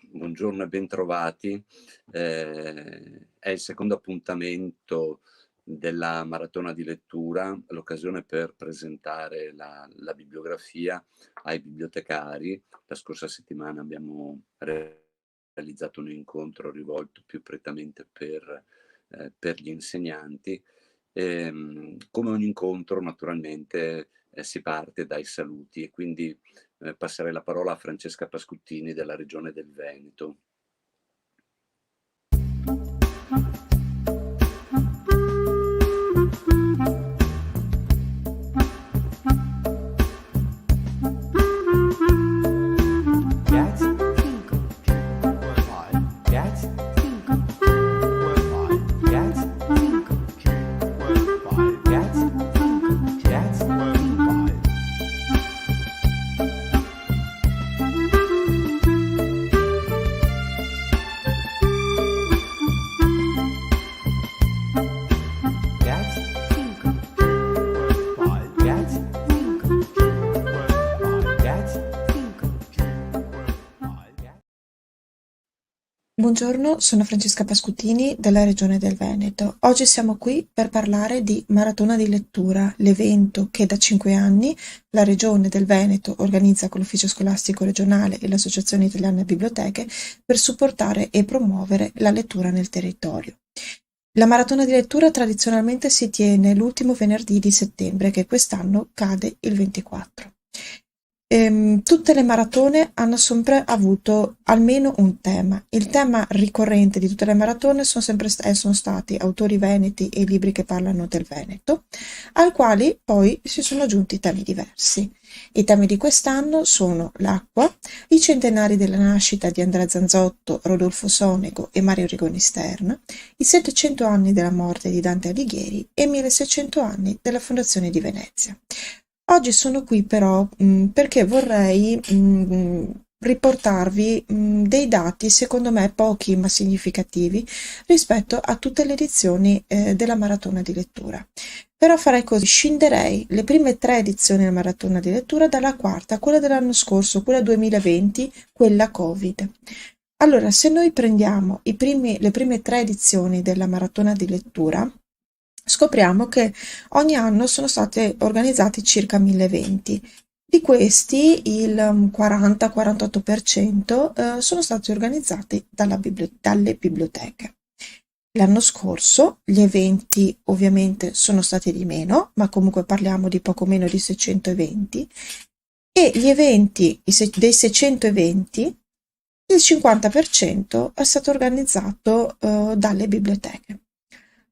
Buongiorno e bentrovati. È il secondo appuntamento della maratona di lettura, l'occasione per presentare la bibliografia ai bibliotecari. La scorsa settimana abbiamo realizzato un incontro rivolto più prettamente per gli insegnanti. Come ogni incontro, naturalmente, si parte dai saluti e quindi passerei la parola a Francesca Pascuttini della Regione del Veneto. Buongiorno, sono Francesca Pascuttini della Regione del Veneto. Oggi siamo qui per parlare di Maratona di Lettura, l'evento che da 5 anni la Regione del Veneto organizza con l'Ufficio Scolastico Regionale e l'Associazione Italiana Biblioteche per supportare e promuovere la lettura nel territorio. La Maratona di Lettura tradizionalmente si tiene l'ultimo venerdì di settembre, che quest'anno cade il 24. Tutte le maratone hanno sempre avuto almeno un tema. Il tema ricorrente di tutte le maratone sono stati autori veneti e libri che parlano del Veneto, al quali poi si sono aggiunti temi diversi. I temi di quest'anno sono l'acqua, i centenari della nascita di Andrea Zanzotto, Rodolfo Sonego e Mario Rigoni Stern, i 700 anni della morte di Dante Alighieri e 1600 anni della fondazione di Venezia. Oggi sono qui però perché vorrei riportarvi dei dati, secondo me pochi ma significativi, rispetto a tutte le edizioni della Maratona di Lettura. Però farei così, scinderei le prime 3 edizioni della Maratona di Lettura dalla quarta, quella dell'anno scorso, quella 2020, quella Covid. Allora, se noi prendiamo le prime 3 edizioni della Maratona di Lettura, scopriamo che ogni anno sono state organizzati circa 1000 eventi. Di questi il 40-48% sono stati organizzati dalle biblioteche. L'anno scorso gli eventi ovviamente sono stati di meno, ma comunque parliamo di poco meno di 600 eventi, e gli eventi, dei 600 eventi, il 50% è stato organizzato dalle biblioteche.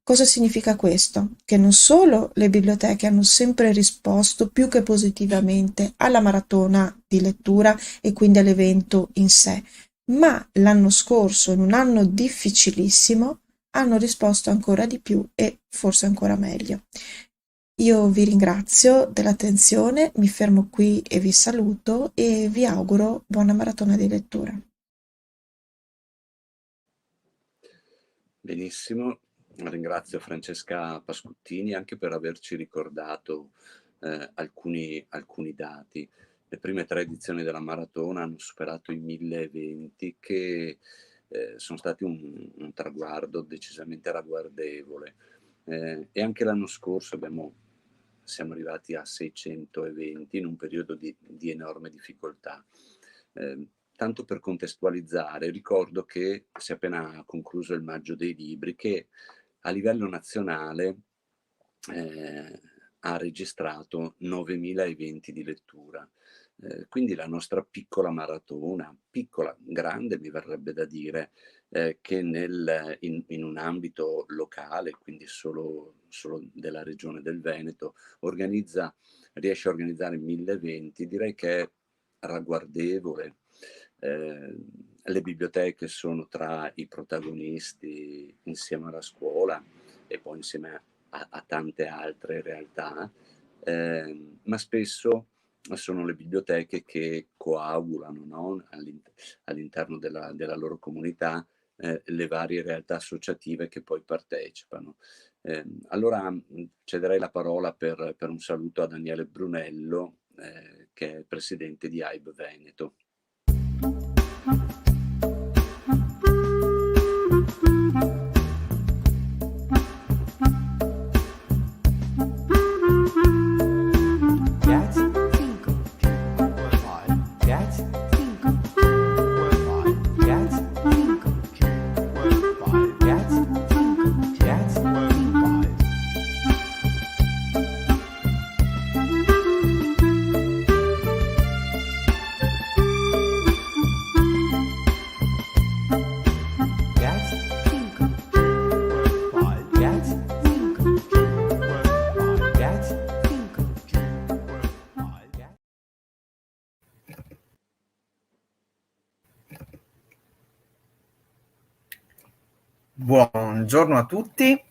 Cosa significa questo? Che non solo le biblioteche hanno sempre risposto più che positivamente alla maratona di lettura e quindi all'evento in sé, ma l'anno scorso, in un anno difficilissimo, hanno risposto ancora di più e forse ancora meglio. Io vi ringrazio dell'attenzione, mi fermo qui e vi saluto e vi auguro buona maratona di lettura. Benissimo. ringrazio Francesca Pascuttini anche per averci ricordato alcuni dati. Le prime 3 edizioni della maratona hanno superato i 1000 eventi, che sono stati un traguardo decisamente ragguardevole. E anche l'anno scorso siamo arrivati a 600 eventi in un periodo di enorme difficoltà. Tanto per contestualizzare, ricordo che si è appena concluso il Maggio dei Libri, che a livello nazionale ha registrato 9.000 eventi di lettura. Quindi la nostra piccola maratona, piccola, grande mi verrebbe da dire, che in un ambito locale, quindi solo della regione del Veneto, riesce a organizzare 1000 eventi, direi che è ragguardevole. Le biblioteche sono tra i protagonisti insieme alla scuola e poi insieme a tante altre realtà, ma spesso sono le biblioteche che coagulano, no? All'interno della loro comunità le varie realtà associative che poi partecipano. Allora cederei la parola per un saluto a Daniele Brunello, che è presidente di AIB Veneto. Buongiorno a tutti,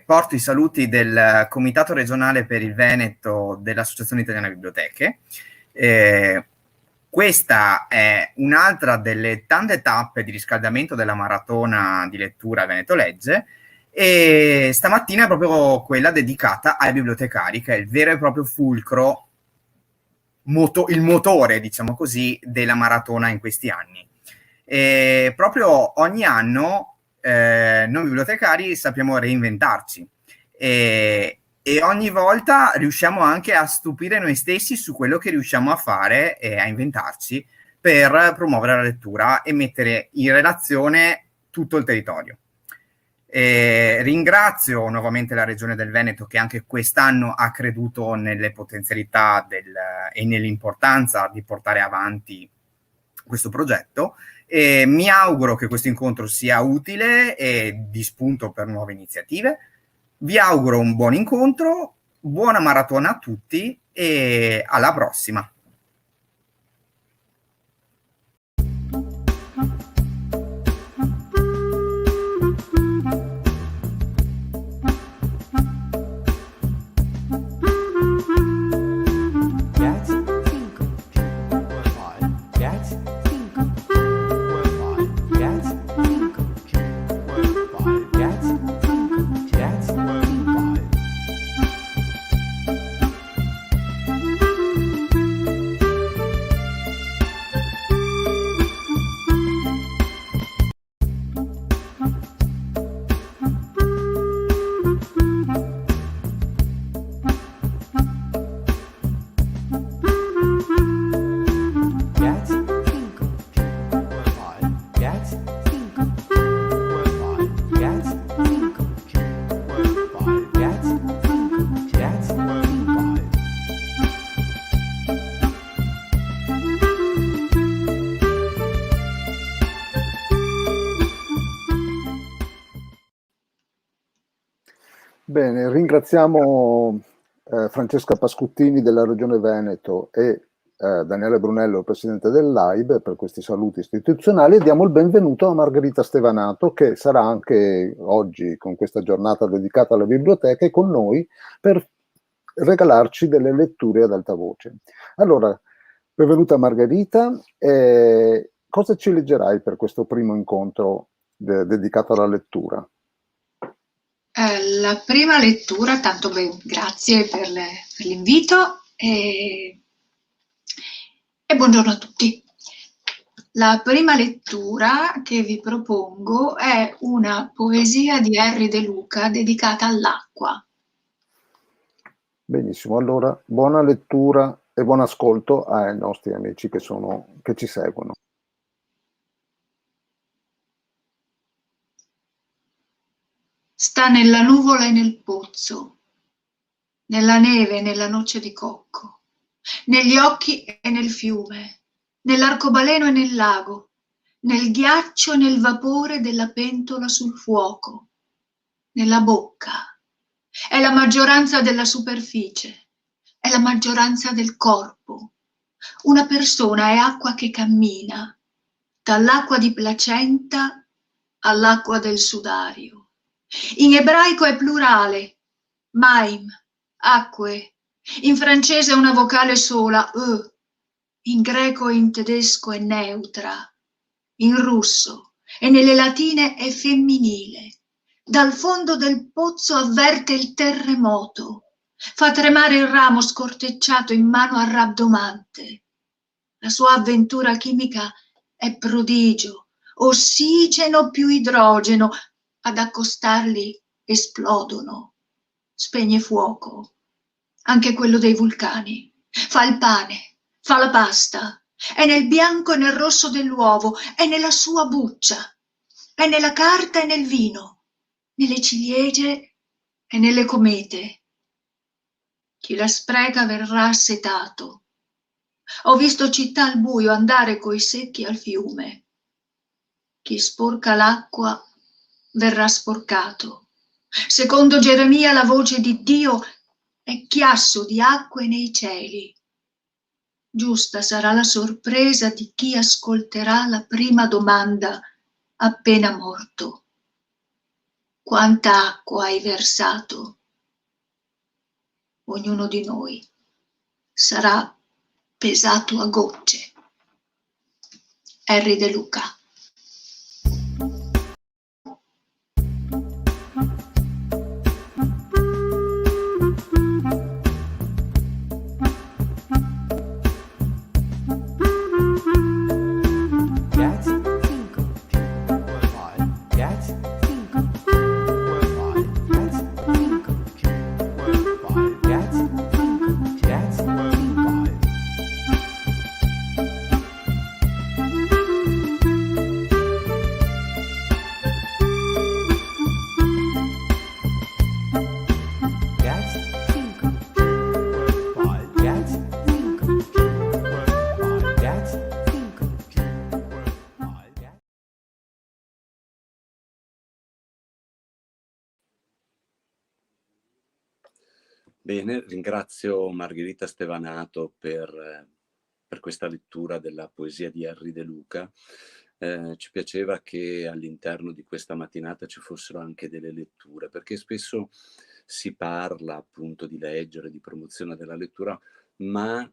porto i saluti del Comitato Regionale per il Veneto dell'Associazione Italiana Biblioteche. Questa è un'altra delle tante tappe di riscaldamento della maratona di lettura Veneto Legge, e stamattina è proprio quella dedicata ai bibliotecari, che è il vero e proprio fulcro, il motore, diciamo così, della maratona in questi anni. Proprio ogni anno noi bibliotecari sappiamo reinventarci e ogni volta riusciamo anche a stupire noi stessi su quello che riusciamo a fare e a inventarci per promuovere la lettura e mettere in relazione tutto il territorio. Ringrazio nuovamente la Regione del Veneto, che anche quest'anno ha creduto nelle potenzialità e nell'importanza di portare avanti questo progetto. Mi auguro che questo incontro sia utile e di spunto per nuove iniziative. Vi auguro un buon incontro, buona maratona a tutti e alla prossima. Bene, ringraziamo Francesca Pascuttini della Regione Veneto e Daniele Brunello, presidente dell'AIB, per questi saluti istituzionali, e diamo il benvenuto a Margherita Stevanato, che sarà anche oggi, con questa giornata dedicata alle biblioteche, con noi per regalarci delle letture ad alta voce. Allora, benvenuta Margherita, cosa ci leggerai per questo primo incontro dedicato alla lettura? La prima lettura, tanto grazie per l'invito e buongiorno a tutti. La prima lettura che vi propongo è una poesia di Henry De Luca dedicata all'acqua. Benissimo, allora buona lettura e buon ascolto ai nostri amici che ci seguono. Sta nella nuvola e nel pozzo, nella neve e nella noce di cocco, negli occhi e nel fiume, nell'arcobaleno e nel lago, nel ghiaccio e nel vapore della pentola sul fuoco, nella bocca. È la maggioranza della superficie, è la maggioranza del corpo. Una persona è acqua che cammina, dall'acqua di placenta all'acqua del sudario. In ebraico è plurale, maim, acque. In francese è una vocale sola, e. In greco e in tedesco è neutra. In russo e nelle latine è femminile. Dal fondo del pozzo avverte il terremoto. Fa tremare il ramo scortecciato in mano al rabdomante. La sua avventura chimica è prodigio. Ossigeno più idrogeno. Ad accostarli esplodono. Spegne fuoco. Anche quello dei vulcani. Fa il pane, fa la pasta. È nel bianco e nel rosso dell'uovo. È nella sua buccia. È nella carta e nel vino. Nelle ciliegie e nelle comete. Chi la spreca verrà assetato. Ho visto città al buio andare coi secchi al fiume. Chi sporca l'acqua verrà sporcato. Secondo Geremia la voce di Dio è chiasso di acque nei cieli. Giusta sarà la sorpresa di chi ascolterà la prima domanda appena morto. Quanta acqua hai versato? Ognuno di noi sarà pesato a gocce. Henry De Luca. Bene, ringrazio Margherita Stevanato per questa lettura della poesia di Henry De Luca. Ci piaceva che all'interno di questa mattinata ci fossero anche delle letture, perché spesso si parla appunto di leggere, di promozione della lettura, ma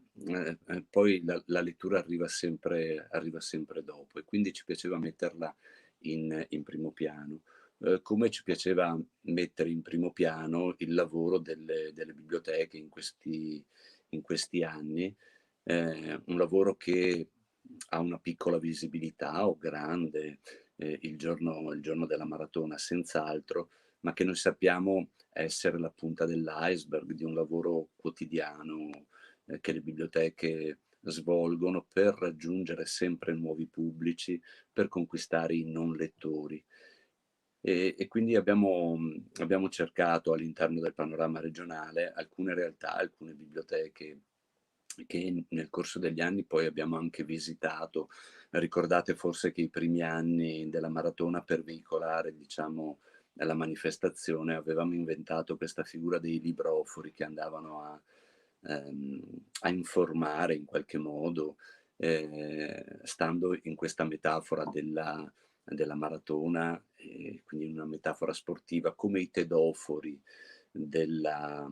poi la lettura arriva sempre dopo, e quindi ci piaceva metterla in primo piano. Come ci piaceva mettere in primo piano il lavoro delle biblioteche in questi anni, un lavoro che ha una piccola visibilità o grande il giorno della maratona senz'altro, ma che noi sappiamo essere la punta dell'iceberg di un lavoro quotidiano che le biblioteche svolgono per raggiungere sempre nuovi pubblici, per conquistare i non lettori. E quindi abbiamo cercato all'interno del panorama regionale alcune realtà, alcune biblioteche che nel corso degli anni poi abbiamo anche visitato. Ricordate forse che i primi anni della maratona, per veicolare, diciamo, la manifestazione, avevamo inventato questa figura dei librofori che andavano a informare in qualche modo, stando in questa metafora della maratona, quindi una metafora sportiva, come i tedofori delle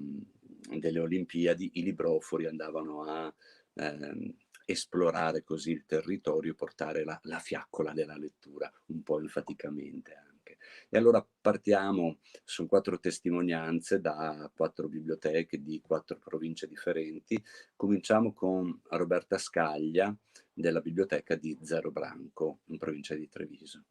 Olimpiadi. I librofori andavano a esplorare così il territorio, portare la fiaccola della lettura, un po' enfaticamente anche. E allora partiamo, sono 4 testimonianze da 4 biblioteche di 4 province differenti. Cominciamo con Roberta Scaglia della biblioteca di Zero Branco, in provincia di Treviso.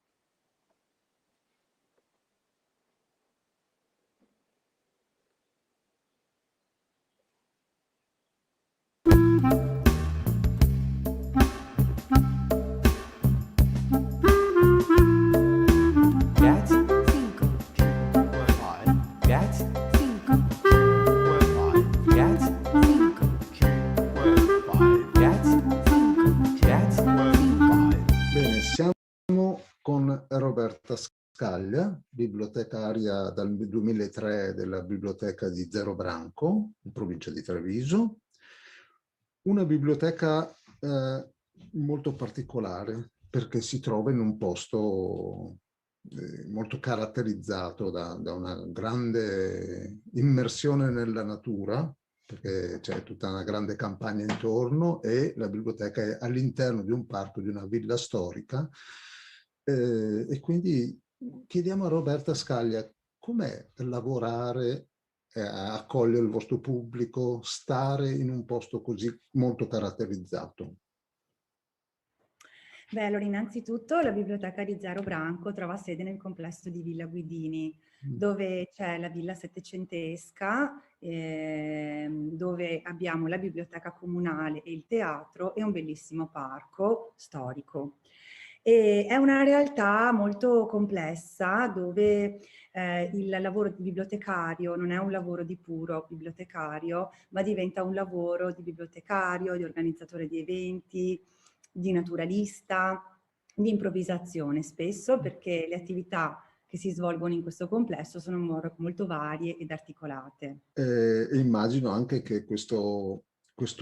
Bene, siamo con Roberta Scaglia, bibliotecaria dal 2003 della biblioteca di Zero Branco, in provincia di Treviso. Una biblioteca molto particolare perché si trova in un posto molto caratterizzato da una grande immersione nella natura, perché c'è tutta una grande campagna intorno e la biblioteca è all'interno di un parco, di una villa storica. E quindi chiediamo a Roberta Scaglia com'è lavorare, accogliere il vostro pubblico, stare in un posto così molto caratterizzato. Beh, allora innanzitutto la biblioteca di Zero Branco trova sede nel complesso di Villa Guidini, dove c'è la villa settecentesca, dove abbiamo la biblioteca comunale e il teatro e un bellissimo parco storico. E è una realtà molto complessa dove il lavoro di bibliotecario non è un lavoro di puro bibliotecario, ma diventa un lavoro di bibliotecario, di organizzatore di eventi, di naturalista, di improvvisazione spesso, perché le attività che si svolgono in questo complesso sono molto varie ed articolate. Immagino anche che questo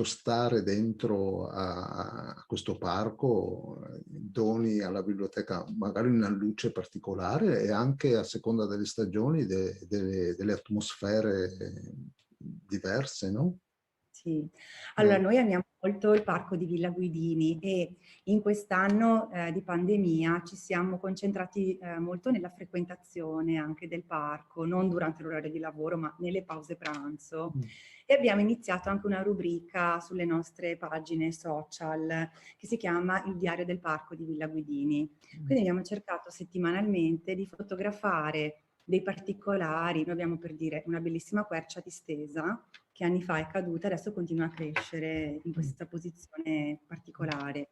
stare dentro a questo parco doni alla biblioteca magari una luce particolare e anche a seconda delle stagioni delle atmosfere diverse, no? Sì, allora noi amiamo molto il parco di Villa Guidini e in quest'anno di pandemia ci siamo concentrati molto nella frequentazione anche del parco, non durante l'orario di lavoro ma nelle pause pranzo. E abbiamo iniziato anche una rubrica sulle nostre pagine social che si chiama Il diario del parco di Villa Guidini. Quindi abbiamo cercato settimanalmente di fotografare dei particolari. Noi abbiamo, per dire, una bellissima quercia distesa che anni fa è caduta, adesso continua a crescere in questa posizione particolare.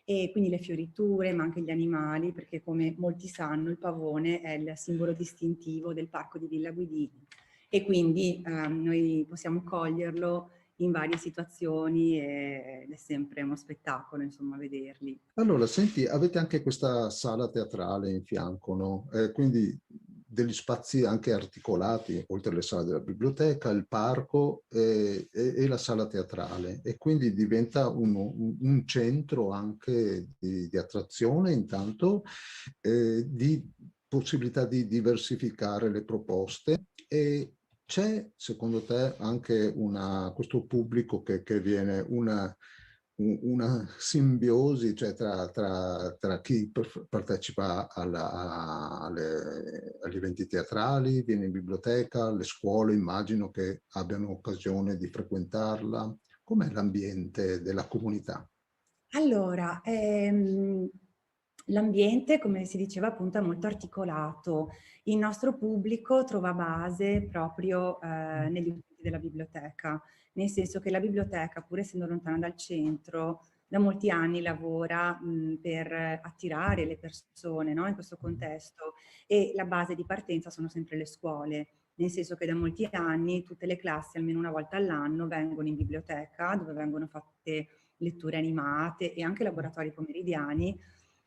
E quindi le fioriture, ma anche gli animali, perché come molti sanno il pavone è il simbolo distintivo del parco di Villa Guidini. E quindi noi possiamo coglierlo in varie situazioni ed è sempre uno spettacolo, insomma, vederli. Allora, senti, avete anche questa sala teatrale in fianco, no? Quindi degli spazi anche articolati, oltre alle sale della biblioteca, il parco e la sala teatrale. E quindi diventa un centro anche di attrazione, intanto, di possibilità di diversificare le proposte. E c'è, secondo te, anche questo pubblico che viene una simbiosi, cioè tra chi partecipa agli eventi teatrali, viene in biblioteca, le scuole immagino che abbiano occasione di frequentarla. Com'è l'ambiente della comunità? Allora, l'ambiente, come si diceva appunto, è molto articolato. Il nostro pubblico trova base proprio negli utenti della biblioteca, nel senso che la biblioteca, pur essendo lontana dal centro, da molti anni lavora per attirare le persone, no? In questo contesto, e la base di partenza sono sempre le scuole, nel senso che da molti anni tutte le classi, almeno una volta all'anno, vengono in biblioteca, dove vengono fatte letture animate e anche laboratori pomeridiani,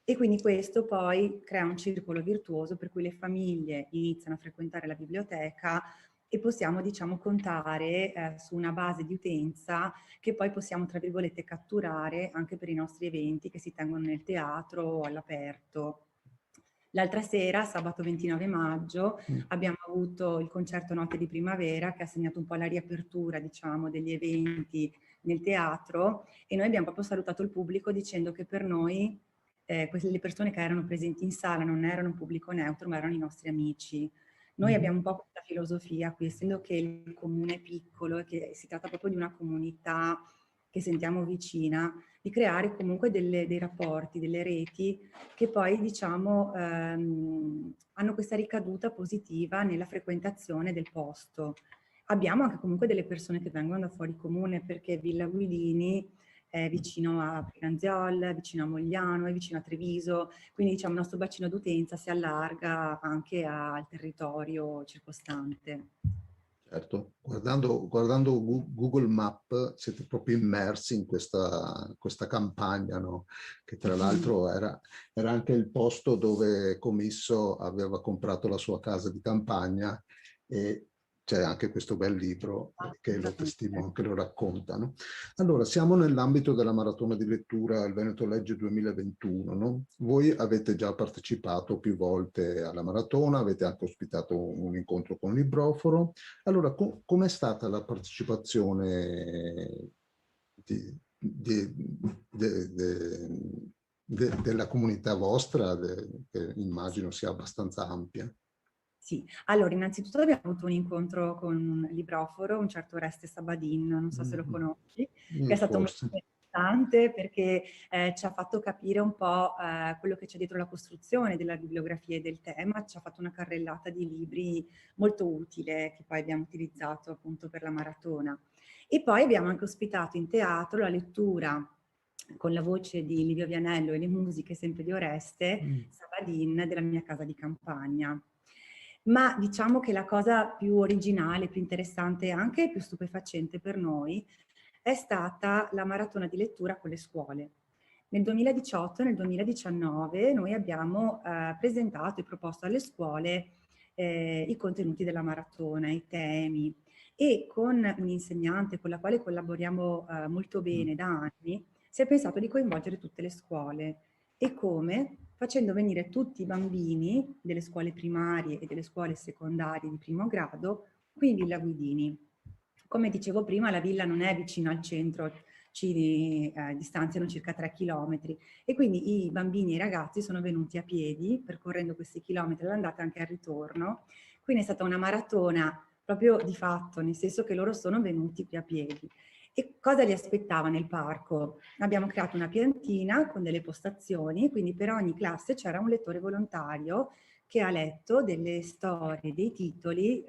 e quindi questo poi crea un circolo virtuoso per cui le famiglie iniziano a frequentare la biblioteca e possiamo, diciamo, contare su una base di utenza che poi possiamo, tra virgolette, catturare anche per i nostri eventi che si tengono nel teatro o all'aperto. L'altra sera, sabato 29 maggio, abbiamo avuto il concerto Notte di Primavera che ha segnato un po' la riapertura, diciamo, degli eventi nel teatro, e noi abbiamo proprio salutato il pubblico dicendo che per noi le persone che erano presenti in sala non erano un pubblico neutro, ma erano i nostri amici. Noi abbiamo un po' questa filosofia qui, essendo che il comune è piccolo e che si tratta proprio di una comunità che sentiamo vicina, di creare comunque dei rapporti, delle reti che poi, diciamo, hanno questa ricaduta positiva nella frequentazione del posto. Abbiamo anche comunque delle persone che vengono da fuori comune, perché Villa Guidini è vicino a Piranziol, vicino a Mogliano, è vicino a Treviso, quindi diciamo il nostro bacino d'utenza si allarga anche al territorio circostante. Certo, guardando Google Map siete proprio immersi in questa campagna, no? Che tra l'altro era anche il posto dove Comisso aveva comprato la sua casa di campagna, e c'è anche questo bel libro che lo testimonia, che lo racconta, no? Allora, siamo nell'ambito della maratona di lettura Il Veneto Legge 2021, no? Voi avete già partecipato più volte alla maratona, avete anche ospitato un incontro con Libroforo. Allora, com'è stata la partecipazione della comunità vostra, che immagino sia abbastanza ampia? Sì, allora innanzitutto abbiamo avuto un incontro con un libroforo, un certo Oreste Sabadin, non so se lo conosci, che è stato molto interessante perché ci ha fatto capire un po' quello che c'è dietro la costruzione della bibliografia e del tema, ci ha fatto una carrellata di libri molto utile che poi abbiamo utilizzato appunto per la maratona. E poi abbiamo anche ospitato in teatro la lettura con la voce di Livio Vianello e le musiche sempre di Oreste Sabadin della mia casa di campagna. Ma diciamo che la cosa più originale, più interessante e anche più stupefacente per noi è stata la maratona di lettura con le scuole. Nel 2018 e nel 2019 noi abbiamo presentato e proposto alle scuole i contenuti della maratona, i temi, e con un insegnante con la quale collaboriamo molto bene da anni, si è pensato di coinvolgere tutte le scuole. E come? Facendo venire tutti i bambini delle scuole primarie e delle scuole secondarie di primo grado qui in Villa Guidini. Come dicevo prima, la villa non è vicino al centro, ci distanziano circa 3 chilometri, e quindi i bambini e i ragazzi sono venuti a piedi, percorrendo questi chilometri all'andata e anche al ritorno. Quindi è stata una maratona proprio di fatto, nel senso che loro sono venuti qui a piedi. E cosa li aspettava nel parco? Abbiamo creato una piantina con delle postazioni, quindi per ogni classe c'era un lettore volontario che ha letto delle storie, dei titoli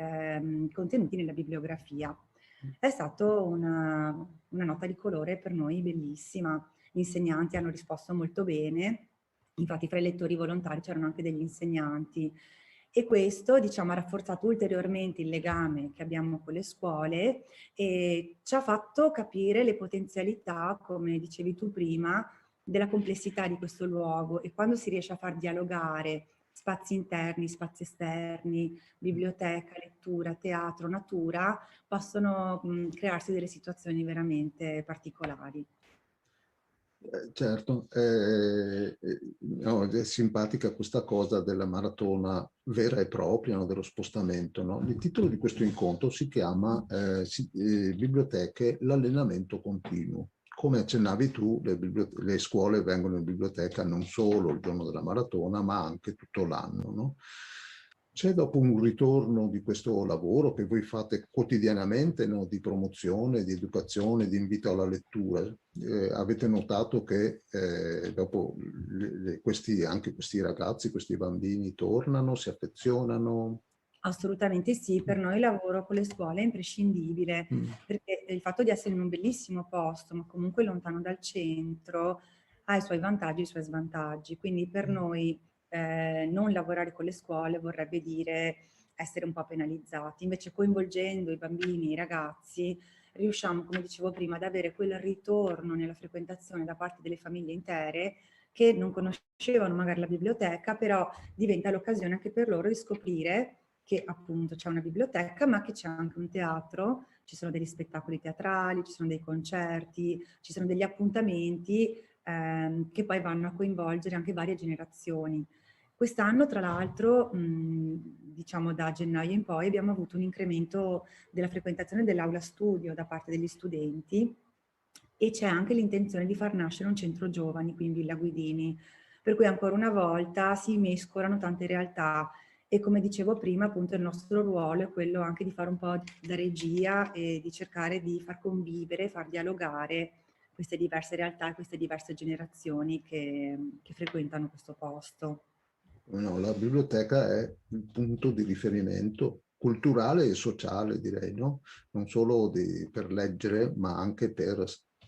contenuti nella bibliografia. È stata una nota di colore per noi bellissima. Gli insegnanti hanno risposto molto bene, infatti fra i lettori volontari c'erano anche degli insegnanti. E questo, diciamo, ha rafforzato ulteriormente il legame che abbiamo con le scuole e ci ha fatto capire le potenzialità, come dicevi tu prima, della complessità di questo luogo, e quando si riesce a far dialogare spazi interni, spazi esterni, biblioteca, lettura, teatro, natura, possono crearsi delle situazioni veramente particolari. Certo, no, è simpatica questa cosa della maratona vera e propria, no, dello spostamento, no? Il titolo di questo incontro si chiama Biblioteche, l'allenamento continuo. Come accennavi tu, le scuole vengono in biblioteca non solo il giorno della maratona, ma anche tutto l'anno, no? C'è dopo un ritorno di questo lavoro che voi fate quotidianamente, no? Di promozione, di educazione, di invito alla lettura. Avete notato che dopo anche questi ragazzi, questi bambini tornano, si affezionano? Assolutamente sì, per noi il lavoro con le scuole è imprescindibile, perché il fatto di essere in un bellissimo posto, ma comunque lontano dal centro, ha i suoi vantaggi e i suoi svantaggi. Quindi per noi non lavorare con le scuole vorrebbe dire essere un po' penalizzati. Invece coinvolgendo i bambini e i ragazzi riusciamo, come dicevo prima, ad avere quel ritorno nella frequentazione da parte delle famiglie intere che non conoscevano magari la biblioteca, però diventa l'occasione anche per loro di scoprire che appunto c'è una biblioteca, ma che c'è anche un teatro, ci sono degli spettacoli teatrali, ci sono dei concerti, ci sono degli appuntamenti che poi vanno a coinvolgere anche varie generazioni. Quest'anno, tra l'altro, diciamo da gennaio in poi, abbiamo avuto un incremento della frequentazione dell'aula studio da parte degli studenti, e c'è anche l'intenzione di far nascere un centro giovani qui in Villa Guidini, per cui ancora una volta si mescolano tante realtà e come dicevo prima, appunto il nostro ruolo è quello anche di fare un po' da regia e di cercare di far convivere, far dialogare queste diverse realtà e queste diverse generazioni che frequentano questo posto. No, la biblioteca è il punto di riferimento culturale e sociale, direi, no? Non solo per leggere, ma anche per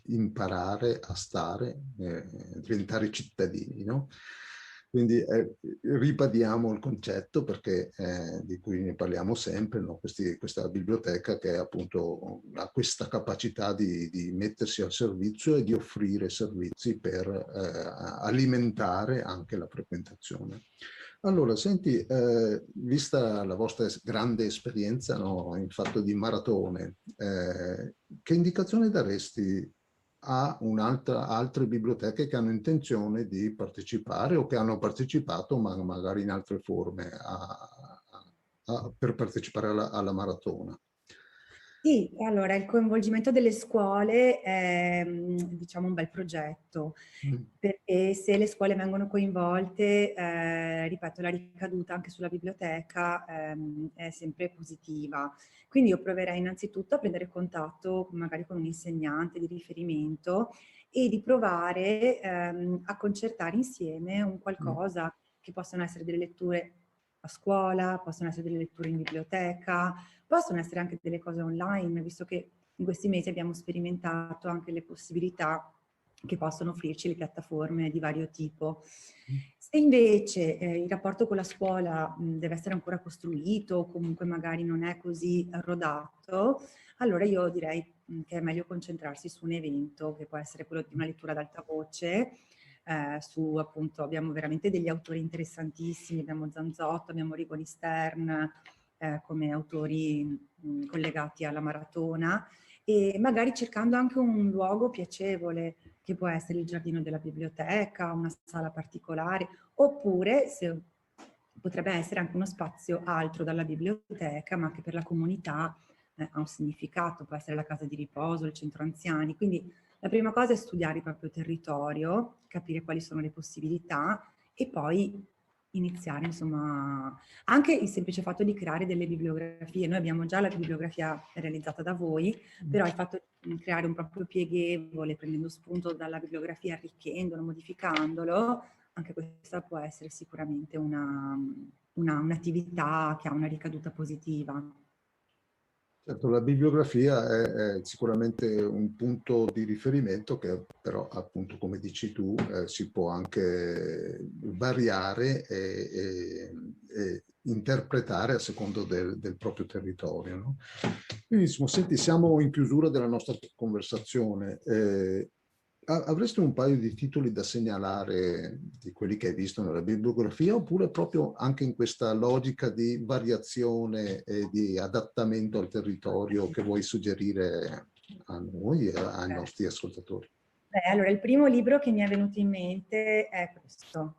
imparare a stare, diventare cittadini, no? Quindi ribadiamo il concetto perché di cui ne parliamo sempre, no? Questa biblioteca che appunto ha questa capacità di mettersi al servizio e di offrire servizi per alimentare anche la frequentazione. Allora, senti, vista la vostra grande esperienza, no, in fatto di maratone, che indicazione daresti a altre biblioteche che hanno intenzione di partecipare o che hanno partecipato, ma magari in altre forme, per partecipare alla maratona? Sì, allora il coinvolgimento delle scuole è diciamo un bel progetto, perché se le scuole vengono coinvolte, ripeto, la ricaduta anche sulla biblioteca è sempre positiva. Quindi io proverei innanzitutto a prendere contatto magari con un insegnante di riferimento e di provare a concertare insieme un qualcosa che possono essere delle letture a scuola, possono essere delle letture in biblioteca, possono essere anche delle cose online, visto che in questi mesi abbiamo sperimentato anche le possibilità che possono offrirci le piattaforme di vario tipo. Se invece il rapporto con la scuola deve essere ancora costruito o comunque magari non è così rodato, allora io direi che è meglio concentrarsi su un evento che può essere quello di una lettura ad alta voce, su appunto abbiamo veramente degli autori interessantissimi, abbiamo Zanzotto, abbiamo Rigoni Stern come autori collegati alla maratona e magari cercando anche un luogo piacevole che può essere il giardino della biblioteca, una sala particolare oppure se potrebbe essere anche uno spazio altro dalla biblioteca ma che per la comunità ha un significato, può essere la casa di riposo, il centro anziani, quindi la prima cosa è studiare il proprio territorio, capire quali sono le possibilità e poi iniziare, insomma, anche il semplice fatto di creare delle bibliografie. Noi abbiamo già la bibliografia realizzata da voi, però il fatto di creare un proprio pieghevole, prendendo spunto dalla bibliografia, arricchendolo, modificandolo, anche questa può essere sicuramente un'attività che ha una ricaduta positiva. Certo, la bibliografia è sicuramente un punto di riferimento che però, appunto, come dici tu, si può anche variare e interpretare a secondo del proprio territorio, no? Benissimo, senti, siamo in chiusura della nostra conversazione. Avresti un paio di titoli da segnalare di quelli che hai visto nella bibliografia oppure proprio anche in questa logica di variazione e di adattamento al territorio che vuoi suggerire a noi e ai nostri ascoltatori? Beh, allora il primo libro che mi è venuto in mente è questo.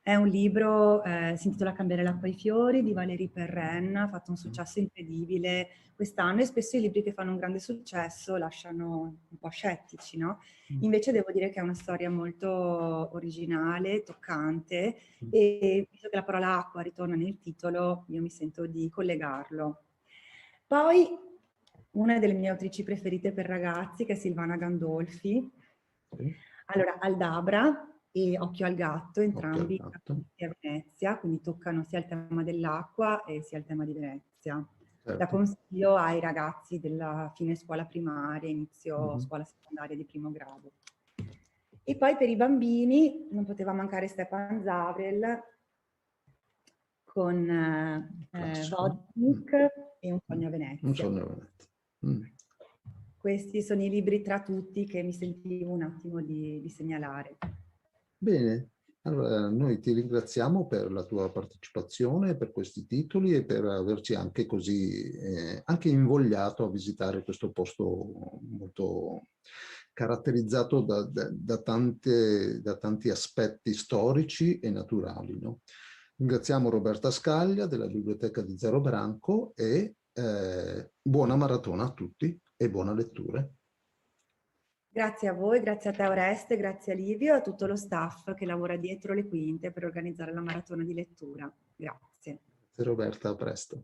È un libro, si intitola Cambiare l'acqua ai fiori di Valérie Perrin, ha fatto un successo incredibile quest'anno e spesso i libri che fanno un grande successo lasciano un po' scettici, no? Invece devo dire che è una storia molto originale, toccante e visto che la parola acqua ritorna nel titolo, io mi sento di collegarlo. Poi una delle mie autrici preferite per ragazzi che è Silvana Gandolfi. Allora, Aldabra e Occhio al gatto, entrambi a Venezia, quindi toccano sia il tema dell'acqua e sia il tema di Venezia. Certo. La consiglio ai ragazzi della fine scuola primaria, inizio scuola secondaria di primo grado. E poi per i bambini non poteva mancare Stepan Zavrel con Vodnik e Un sogno a Venezia. Un sogno a Venezia. Questi sono i libri tra tutti che mi sentivo un attimo di segnalare. Bene, allora noi ti ringraziamo per la tua partecipazione, per questi titoli e per averci anche così anche invogliato a visitare questo posto molto caratterizzato da tanti aspetti storici e naturali, no? Ringraziamo Roberta Scaglia della Biblioteca di Zero Branco e buona maratona a tutti e buona lettura. Grazie a voi, grazie a te Oreste, grazie a Livio e a tutto lo staff che lavora dietro le quinte per organizzare la maratona di lettura. Grazie. Grazie Roberta, a presto.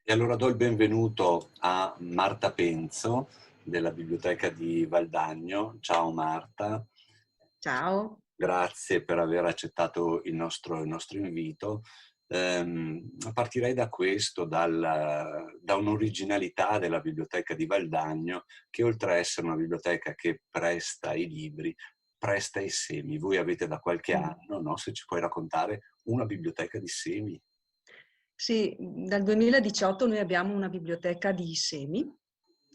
E allora do il benvenuto a Marta Penzo della Biblioteca di Valdagno. Ciao Marta. Ciao. Grazie per aver accettato il nostro invito. Partirei da questo, da un'originalità della Biblioteca di Valdagno, che oltre a essere una biblioteca che presta i libri, presta i semi. Voi avete da qualche anno, no? Se ci puoi raccontare, una biblioteca di semi. Sì, dal 2018 noi abbiamo una biblioteca di semi.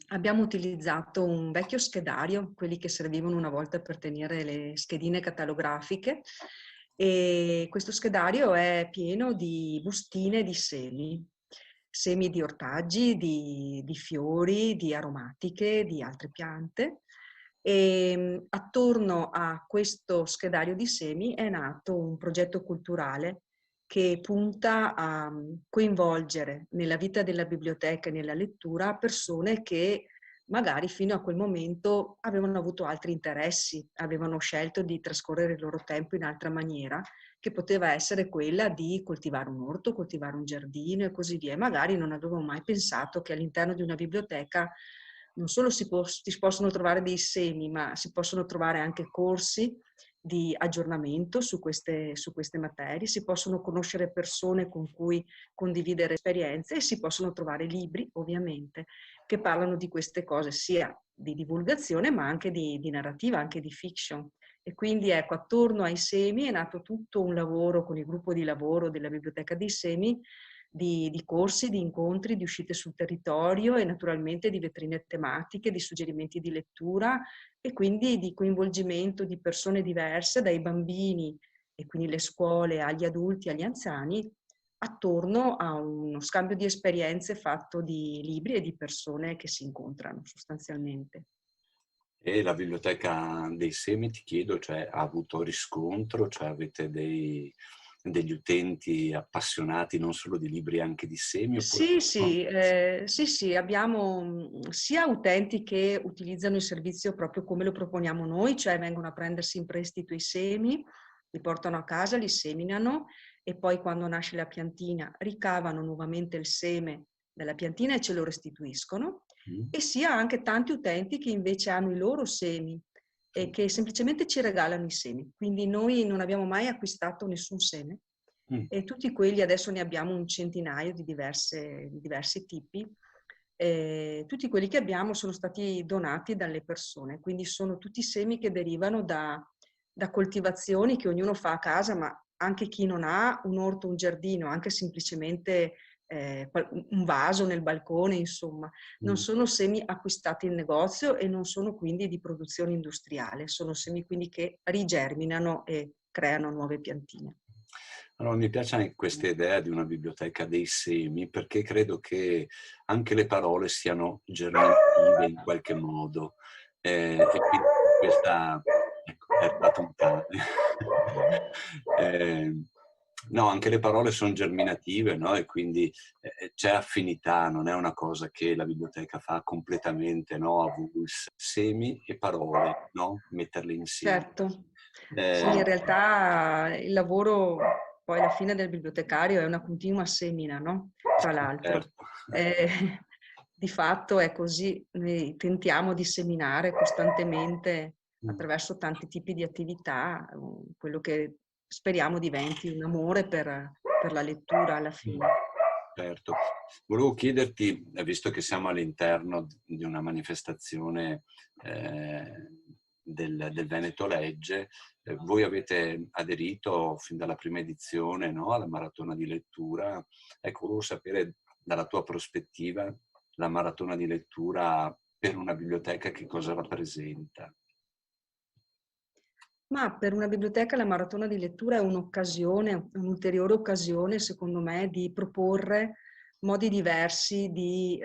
Abbiamo utilizzato un vecchio schedario, quelli che servivano una volta per tenere le schedine catalografiche, e questo schedario è pieno di bustine di semi di ortaggi, di fiori, di aromatiche, di altre piante. E attorno a questo schedario di semi è nato un progetto culturale che punta a coinvolgere nella vita della biblioteca e nella lettura persone che magari fino a quel momento avevano avuto altri interessi, avevano scelto di trascorrere il loro tempo in altra maniera, che poteva essere quella di coltivare un orto, coltivare un giardino e così via. E magari non avevano mai pensato che all'interno di una biblioteca non solo si possono trovare dei semi, ma si possono trovare anche corsi di aggiornamento su queste materie, si possono conoscere persone con cui condividere esperienze e si possono trovare libri, ovviamente, che parlano di queste cose, sia di divulgazione ma anche di narrativa, anche di fiction. E quindi ecco, attorno ai semi è nato tutto un lavoro con il gruppo di lavoro della Biblioteca dei Semi, di corsi, di incontri, di uscite sul territorio e naturalmente di vetrine tematiche, di suggerimenti di lettura e quindi di coinvolgimento di persone diverse, dai bambini e quindi le scuole, agli adulti, agli anziani, attorno a uno scambio di esperienze fatto di libri e di persone che si incontrano sostanzialmente. E la Biblioteca dei Semi, ti chiedo, cioè, ha avuto riscontro? Cioè avete degli utenti appassionati non solo di libri, anche di semi? Oppure... Sì, abbiamo sia utenti che utilizzano il servizio proprio come lo proponiamo noi, cioè vengono a prendersi in prestito i semi, li portano a casa, li seminano e poi quando nasce la piantina ricavano nuovamente il seme dalla piantina e ce lo restituiscono. E sia anche tanti utenti che invece hanno i loro semi e che semplicemente ci regalano i semi. Quindi noi non abbiamo mai acquistato nessun seme e tutti quelli, adesso ne abbiamo un centinaio di diversi tipi, tutti quelli che abbiamo sono stati donati dalle persone, quindi sono tutti semi che derivano da coltivazioni che ognuno fa a casa, ma anche chi non ha un orto, un giardino, anche semplicemente un vaso nel balcone, insomma, non sono semi acquistati in negozio e non sono quindi di produzione industriale, sono semi quindi che rigerminano e creano nuove piantine. Allora, mi piace anche questa idea di una biblioteca dei semi, perché credo che anche le parole siano germinative in qualche modo. E quindi questa... Ecco, è arrivato un cane. No, anche le parole sono germinative, no? E quindi c'è affinità, non è una cosa che la biblioteca fa completamente, no? A vulsa. Semi e parole, no? Metterle insieme. Certo. Sì, in realtà il lavoro poi alla fine del bibliotecario è una continua semina, no? Tra l'altro. Certo. Di fatto è così, noi tentiamo di seminare costantemente attraverso tanti tipi di attività, quello che speriamo diventi un amore per la lettura alla fine. Certo. Volevo chiederti, visto che siamo all'interno di una manifestazione del Veneto Legge, voi avete aderito fin dalla prima edizione, no, alla maratona di lettura. Ecco, volevo sapere dalla tua prospettiva, la maratona di lettura per una biblioteca che cosa rappresenta? Ma per una biblioteca la maratona di lettura è un'occasione, un'ulteriore occasione, secondo me, di proporre modi diversi di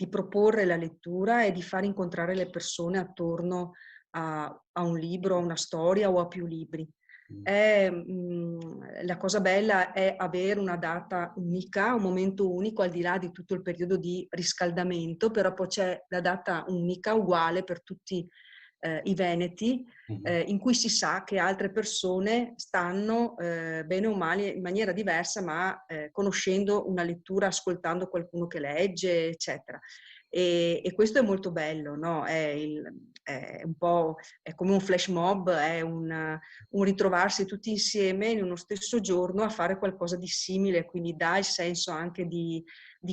proporre la lettura e di far incontrare le persone attorno a un libro, a una storia o a più libri. La cosa bella è avere una data unica, un momento unico, al di là di tutto il periodo di riscaldamento, però poi c'è la data unica, uguale per tutti i veneti, in cui si sa che altre persone stanno bene o male in maniera diversa, ma conoscendo una lettura, ascoltando qualcuno che legge, eccetera. E questo è molto bello, no? È un po' è come un flash mob, è un ritrovarsi tutti insieme in uno stesso giorno a fare qualcosa di simile, quindi dà il senso anche di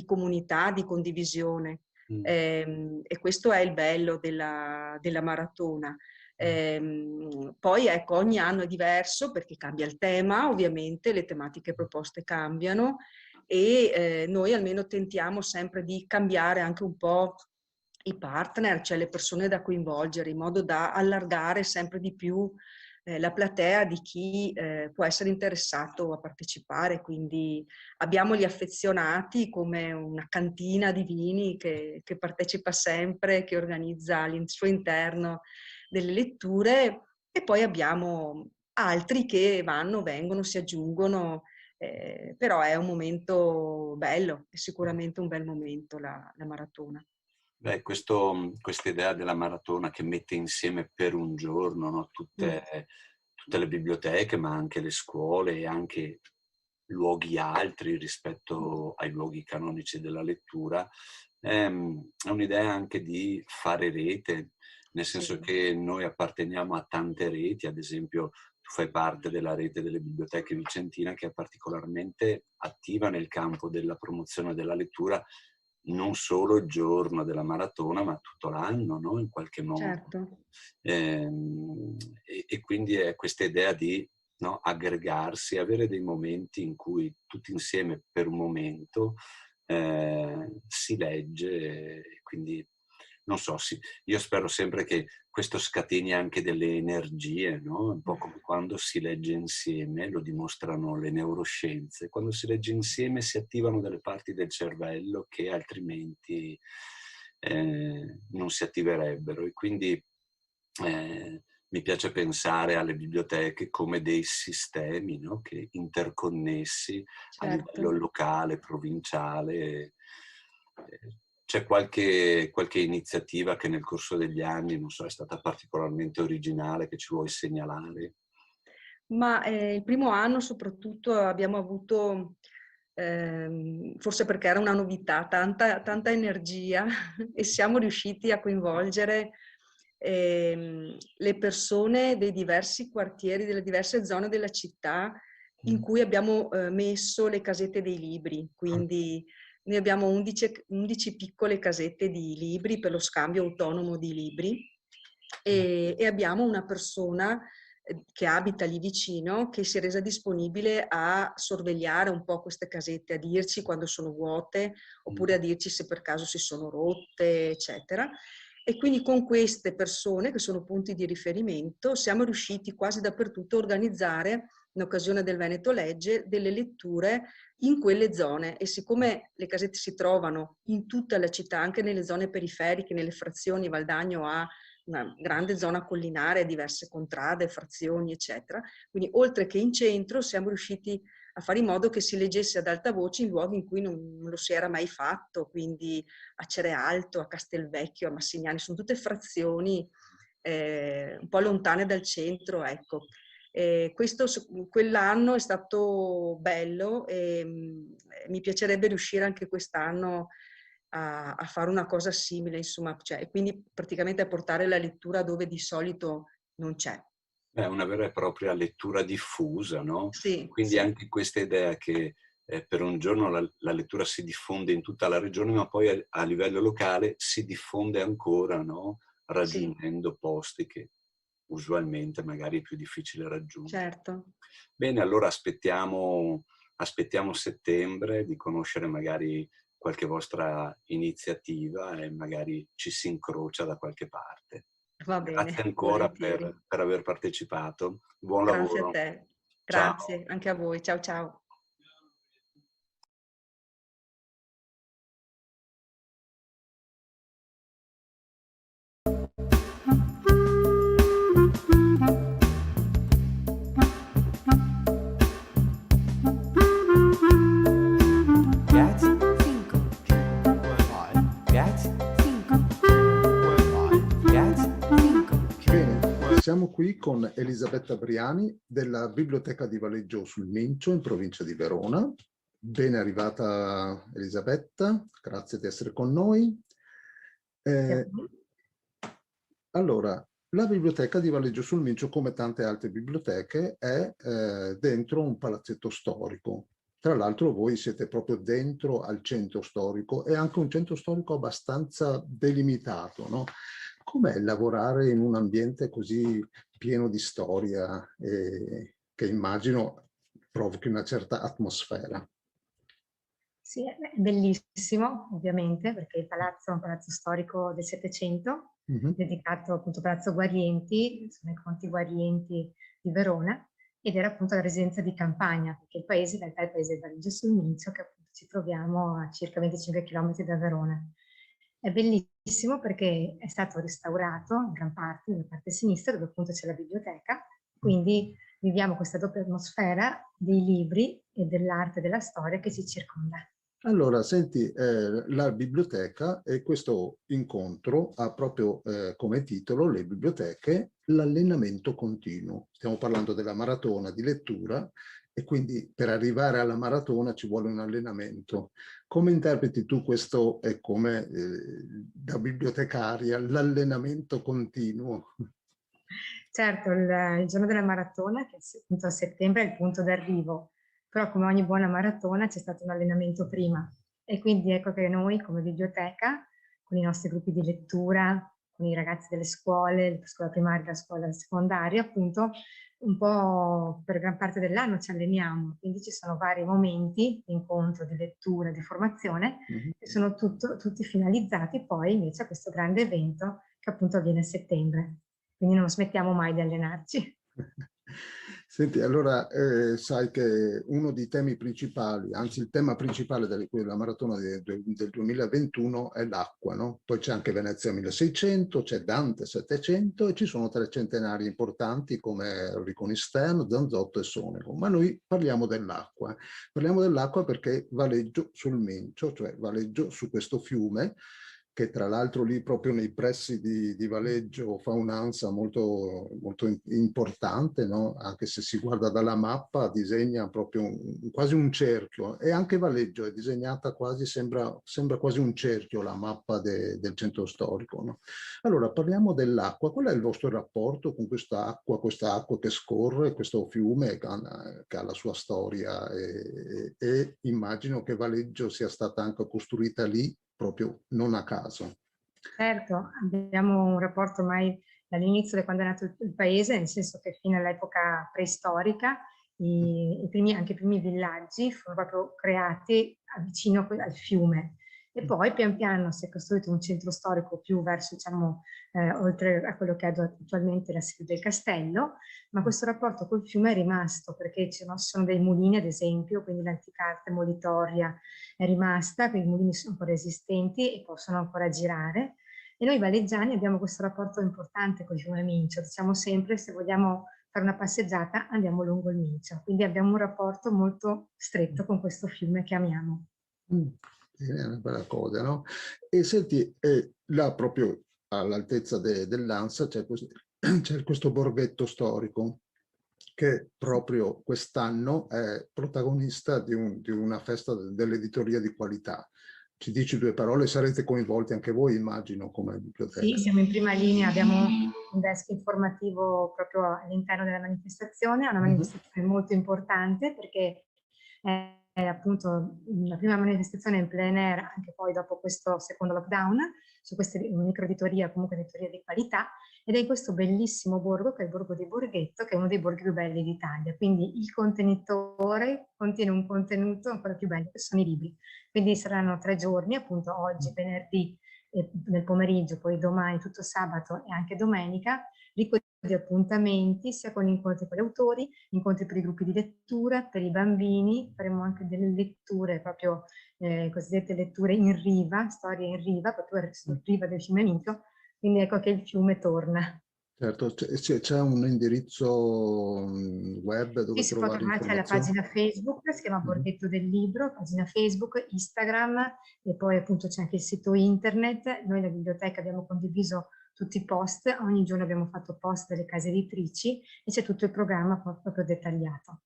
comunità, di condivisione. E questo è il bello della maratona. Poi ecco, ogni anno è diverso perché cambia il tema, ovviamente le tematiche proposte cambiano e noi almeno tentiamo sempre di cambiare anche un po' i partner, cioè le persone da coinvolgere, in modo da allargare sempre di più la platea di chi può essere interessato a partecipare. Quindi abbiamo gli affezionati come una cantina di vini che partecipa sempre, che organizza al suo interno delle letture, e poi abbiamo altri che vanno, vengono, si aggiungono, però è un momento bello, è sicuramente un bel momento la maratona. Beh, questa idea della maratona che mette insieme per un giorno, no, tutte le biblioteche, ma anche le scuole e anche luoghi altri rispetto ai luoghi canonici della lettura, è un'idea anche di fare rete, nel senso che noi apparteniamo a tante reti. Ad esempio tu fai parte della rete delle biblioteche vicentina, che è particolarmente attiva nel campo della promozione della lettura, non solo il giorno della maratona, ma tutto l'anno, no? In qualche modo. Certo. E quindi è questa idea di, no, aggregarsi, avere dei momenti in cui tutti insieme per un momento si legge, e quindi non so, io spero sempre che questo scateni anche delle energie, no? Un po' come quando si legge insieme, lo dimostrano le neuroscienze, quando si legge insieme si attivano delle parti del cervello che altrimenti non si attiverebbero, e quindi mi piace pensare alle biblioteche come dei sistemi, no? Che interconnessi a livello locale, provinciale. C'è qualche iniziativa che nel corso degli anni, non so, è stata particolarmente originale, che ci vuoi segnalare? Ma il primo anno soprattutto abbiamo avuto, forse perché era una novità, tanta energia e siamo riusciti a coinvolgere le persone dei diversi quartieri, delle diverse zone della città in cui abbiamo messo le casette dei libri. Quindi noi abbiamo 11 piccole casette di libri per lo scambio autonomo di libri e abbiamo una persona che abita lì vicino, che si è resa disponibile a sorvegliare un po' queste casette, a dirci quando sono vuote, oppure a dirci se per caso si sono rotte, eccetera. E quindi con queste persone, che sono punti di riferimento, siamo riusciti quasi dappertutto a organizzare, in occasione del Veneto Legge, delle letture in quelle zone. E siccome le casette si trovano in tutta la città, anche nelle zone periferiche, nelle frazioni, Valdagno ha una grande zona collinare, diverse contrade, frazioni, eccetera. Quindi oltre che in centro siamo riusciti a fare in modo che si leggesse ad alta voce in luoghi in cui non lo si era mai fatto, quindi a Cerealto, a Castelvecchio, a Massignani, sono tutte frazioni un po' lontane dal centro, ecco. Quell'anno è stato bello e mi piacerebbe riuscire anche quest'anno a fare una cosa simile, insomma, cioè, e quindi praticamente a portare la lettura dove di solito non c'è. È una vera e propria lettura diffusa, no? Sì, Quindi sì. anche questa idea che per un giorno la lettura si diffonde in tutta la regione, ma poi a livello locale si diffonde ancora, no? Raggiungendo posti che usualmente magari è più difficile raggiungere. Certo. Bene, allora aspettiamo aspettiamo settembre di conoscere magari qualche vostra iniziativa e magari ci si incrocia da qualche parte. Va bene, Grazie ancora volentieri. per aver partecipato. Buon Grazie a lavoro. te. Ciao. Grazie, anche a voi. Ciao ciao. Get 5. Get 5. Get 5. Bene, siamo qui con Elisabetta Briani della Biblioteca di Valeggio sul Mincio in provincia di Verona. Ben arrivata Elisabetta, grazie di essere con noi. Allora, la Biblioteca di Valeggio sul Mincio, come tante altre biblioteche, è dentro un palazzetto storico. Tra l'altro voi siete proprio dentro al centro storico, e anche un centro storico abbastanza delimitato, no? Com'è lavorare in un ambiente così pieno di storia che immagino provochi una certa atmosfera? Sì, è bellissimo ovviamente, perché il palazzo è un palazzo storico del Settecento, dedicato appunto a Palazzo Guarienti, sono i Conti Guarienti di Verona, ed era appunto la residenza di campagna, perché il paese in realtà è il paese di Valeggio sul Mincio, che appunto ci troviamo a circa 25 km da Verona. È bellissimo perché è stato restaurato in gran parte, nella parte sinistra, dove appunto c'è la biblioteca, quindi viviamo questa doppia atmosfera dei libri e dell'arte e della storia che ci circonda. Allora, senti, la biblioteca e questo incontro ha proprio come titolo le biblioteche, l'allenamento continuo. Stiamo parlando della maratona di lettura e quindi per arrivare alla maratona ci vuole un allenamento. Come interpreti tu questo e come da bibliotecaria l'allenamento continuo? Certo, il giorno della maratona, che appunto a settembre è il punto d'arrivo, però come ogni buona maratona c'è stato un allenamento prima, e quindi ecco che noi come biblioteca, con i nostri gruppi di lettura, con i ragazzi delle scuole, la scuola primaria e la scuola secondaria, appunto un po' per gran parte dell'anno ci alleniamo, quindi ci sono vari momenti di incontro, di lettura, di formazione, che sono tutti finalizzati poi invece a questo grande evento che appunto avviene a settembre. Quindi non smettiamo mai di allenarci. Senti, allora sai che uno dei temi principali, anzi il tema principale della maratona del 2021 è l'acqua, no? Poi c'è anche Venezia 1600, c'è Dante 700 e ci sono 3 centenari importanti come Riconistern, Zanzotto e Sonego. Ma noi parliamo dell'acqua. Parliamo dell'acqua perché Valeggio sul Mincio, cioè Valeggio su questo fiume, che tra l'altro lì proprio nei pressi di Valeggio fa un'ansa molto, molto importante, no? Anche se si guarda dalla mappa disegna proprio quasi un cerchio, e anche Valeggio è disegnata quasi, sembra quasi un cerchio la mappa del centro storico, no? Allora parliamo dell'acqua. Qual è il vostro rapporto con questa acqua che scorre, questo fiume che ha la sua storia, e immagino che Valeggio sia stata anche costruita lì proprio non a caso. Certo, abbiamo un rapporto ormai dall'inizio di quando è nato il paese, nel senso che fino all'epoca preistorica anche i primi villaggi furono proprio creati vicino al fiume, e poi pian piano si è costruito un centro storico più verso, diciamo, oltre a quello che è attualmente la sede del castello, ma questo rapporto col fiume è rimasto perché ci sono dei mulini, ad esempio, quindi l'antica arte molitoria è rimasta, quindi i mulini sono ancora esistenti e possono ancora girare, e noi valeggiani abbiamo questo rapporto importante con il fiume Mincio. Diciamo sempre, se vogliamo fare una passeggiata andiamo lungo il Mincio, quindi abbiamo un rapporto molto stretto con questo fiume che amiamo. È una bella cosa, no? E senti, là proprio all'altezza dell'Ansa c'è questo borghetto storico che proprio quest'anno è protagonista di una festa dell'editoria di qualità. Ci dici 2 parole? Sarete coinvolti anche voi, immagino, come biblioteca? Sì, siamo in prima linea, abbiamo un desk informativo proprio all'interno della manifestazione, è una manifestazione molto importante perché è appunto la prima manifestazione in plein air, anche poi dopo questo secondo lockdown, su queste microeditoria, comunque editoria di qualità, ed è in questo bellissimo borgo, che è il borgo di Borghetto, che è uno dei borghi più belli d'Italia. Quindi il contenitore contiene un contenuto ancora più bello, che sono i libri. Quindi saranno 3 giorni, appunto oggi, venerdì, nel pomeriggio, poi domani, tutto sabato e anche domenica, ricco di appuntamenti sia con incontri con gli autori, incontri per i gruppi di lettura, per i bambini, faremo anche delle letture proprio cosiddette letture in riva, storie in riva, proprio sul riva del fiume Mincio, quindi ecco che il fiume torna. Certo, c'è un indirizzo web dove Sì, si può trovare trovare, c'è la informazioni? pagina Facebook, si chiama Borghetto del Libro, pagina Facebook, Instagram e poi appunto c'è anche il sito internet. Noi la biblioteca abbiamo condiviso tutti i post, ogni giorno abbiamo fatto post delle case editrici e c'è tutto il programma proprio dettagliato.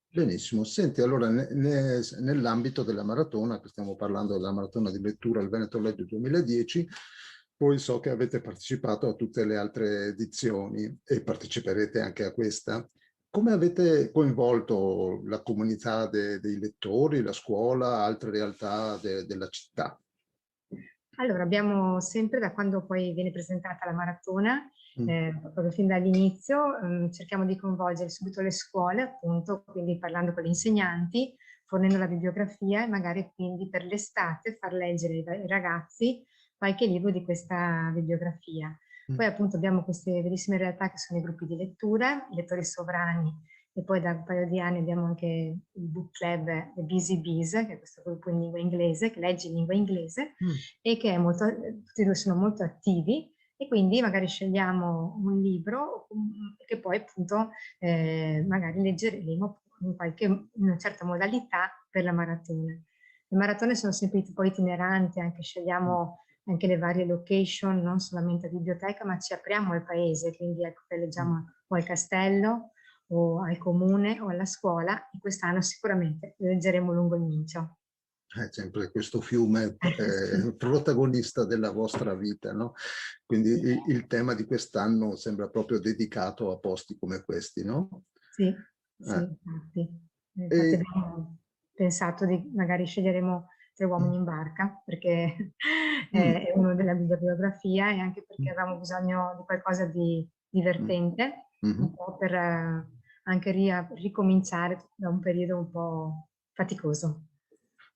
Benissimo, senti, allora nell'ambito della maratona, che stiamo parlando della maratona di lettura al Veneto Legge 2010, poi so che avete partecipato a tutte le altre edizioni e parteciperete anche a questa. Come avete coinvolto la comunità dei lettori, la scuola, altre realtà della città? Allora, abbiamo sempre, da quando poi viene presentata la maratona, proprio fin dall'inizio, cerchiamo di coinvolgere subito le scuole, appunto, quindi parlando con gli insegnanti, fornendo la bibliografia e magari quindi per l'estate far leggere ai ragazzi qualche libro di questa bibliografia. Poi appunto abbiamo queste bellissime realtà che sono i gruppi di lettura, i lettori sovrani, e poi da un paio di anni abbiamo anche il book club The Busy Bees, che è questo gruppo in lingua inglese, che legge in lingua inglese e che è molto, tutti e due sono molto attivi e quindi magari scegliamo un libro che poi appunto magari leggeremo in una certa modalità per la maratona. Le maratone sono sempre un po' itineranti, anche scegliamo anche le varie location, non solamente a biblioteca, ma ci apriamo al paese, quindi ecco che leggiamo o al castello o al comune o alla scuola e quest'anno sicuramente leggeremo lungo il Mincio. È sempre questo fiume protagonista della vostra vita, no? Quindi il tema di quest'anno sembra proprio dedicato a posti come questi, no? Sì, infatti. Infatti abbiamo pensato di magari sceglieremo 3 uomini in barca, perché è uno della bibliografia e anche perché avevamo bisogno di qualcosa di divertente, un po' per anche ricominciare da un periodo un po' faticoso.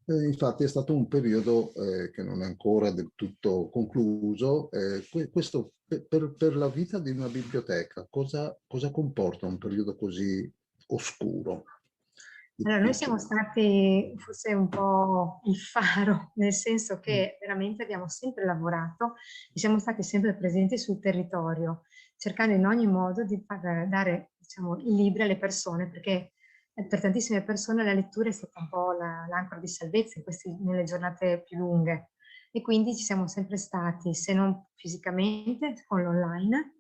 Infatti è stato un periodo che non è ancora del tutto concluso. Questo per la vita di una biblioteca, cosa comporta un periodo così oscuro? Allora, noi siamo stati forse un po' il faro, nel senso che veramente abbiamo sempre lavorato e siamo stati sempre presenti sul territorio, cercando in ogni modo di far dare, diciamo, i libri alle persone, perché per tantissime persone la lettura è stata un po' l'ancora di salvezza nelle giornate più lunghe e quindi ci siamo sempre stati, se non fisicamente, con l'online,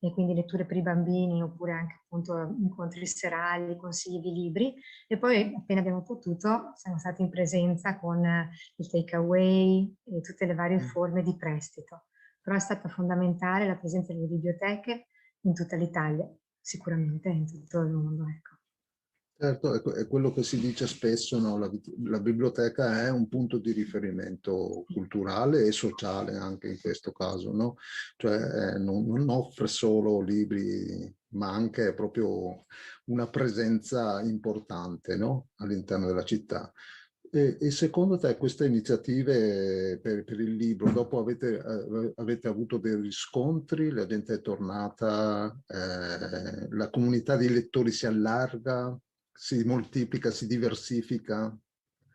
e quindi letture per i bambini oppure anche appunto incontri serali, consigli di libri e poi appena abbiamo potuto siamo stati in presenza con il take away e tutte le varie forme di prestito. Però è stata fondamentale la presenza delle biblioteche in tutta l'Italia, sicuramente in tutto il mondo, ecco. Certo, è quello che si dice spesso, no? La biblioteca è un punto di riferimento culturale e sociale anche in questo caso, no? Cioè non offre solo libri, ma anche proprio una presenza importante, no? All'interno della città. E secondo te queste iniziative per il libro, dopo avete avuto dei riscontri, la gente è tornata, la comunità dei lettori si allarga? Si moltiplica, si diversifica?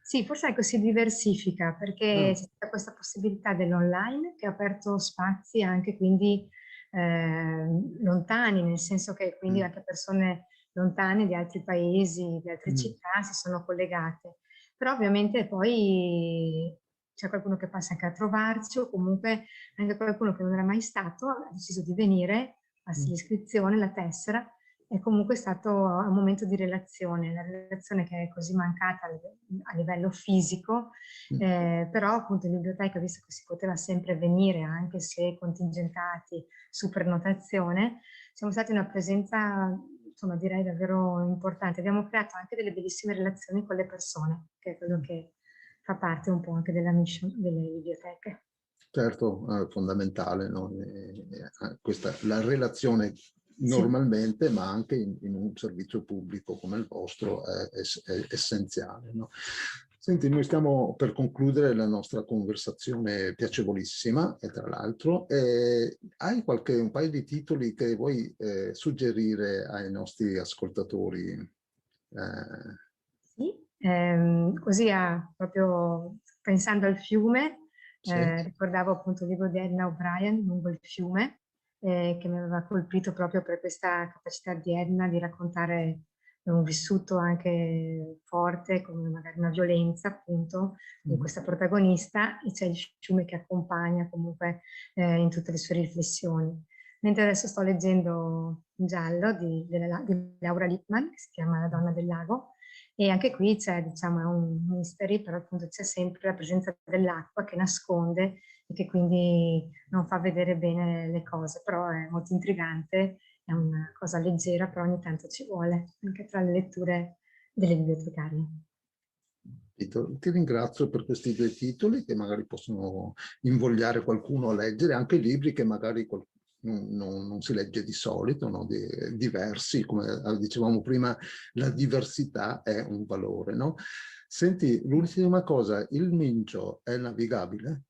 Sì, forse ecco, si diversifica perché c'è stata questa possibilità dell'online che ha aperto spazi anche quindi lontani, nel senso che quindi anche persone lontane di altri paesi, di altre città si sono collegate. Però ovviamente poi c'è qualcuno che passa anche a trovarci o comunque anche qualcuno che non era mai stato ha deciso di venire, farsi l'iscrizione, la tessera. È comunque stato un momento di relazione, la relazione che è così mancata a livello fisico, però appunto in biblioteca, visto che si poteva sempre venire, anche se contingentati su prenotazione, siamo stati una presenza insomma, direi davvero importante. Abbiamo creato anche delle bellissime relazioni con le persone, che è quello che fa parte un po' anche della mission delle biblioteche. Certo, fondamentale, no? La relazione normalmente, ma anche in un servizio pubblico come il vostro è essenziale, no? Senti, noi stiamo per concludere la nostra conversazione piacevolissima, e tra l'altro, hai un paio di titoli che vuoi suggerire ai nostri ascoltatori? Sì, così proprio pensando al fiume, ricordavo appunto il libro di Edna O'Brien, Lungo il fiume, che mi aveva colpito proprio per questa capacità di Edna di raccontare un vissuto anche forte, come magari una violenza appunto, in questa protagonista, e c'è il fiume che accompagna comunque in tutte le sue riflessioni. Mentre adesso sto leggendo un giallo di Laura Lippman, che si chiama La donna del lago, e anche qui c'è, diciamo, un mystery, però appunto c'è sempre la presenza dell'acqua che nasconde e che quindi non fa vedere bene le cose, però è molto intrigante, è una cosa leggera, però ogni tanto ci vuole, anche tra le letture delle bibliotecarie. Ti ringrazio per questi due titoli che magari possono invogliare qualcuno a leggere, anche libri che magari non si legge di solito, no? Diversi, come dicevamo prima, la diversità è un valore, no? Senti, l'ultima cosa, il Mincio è navigabile?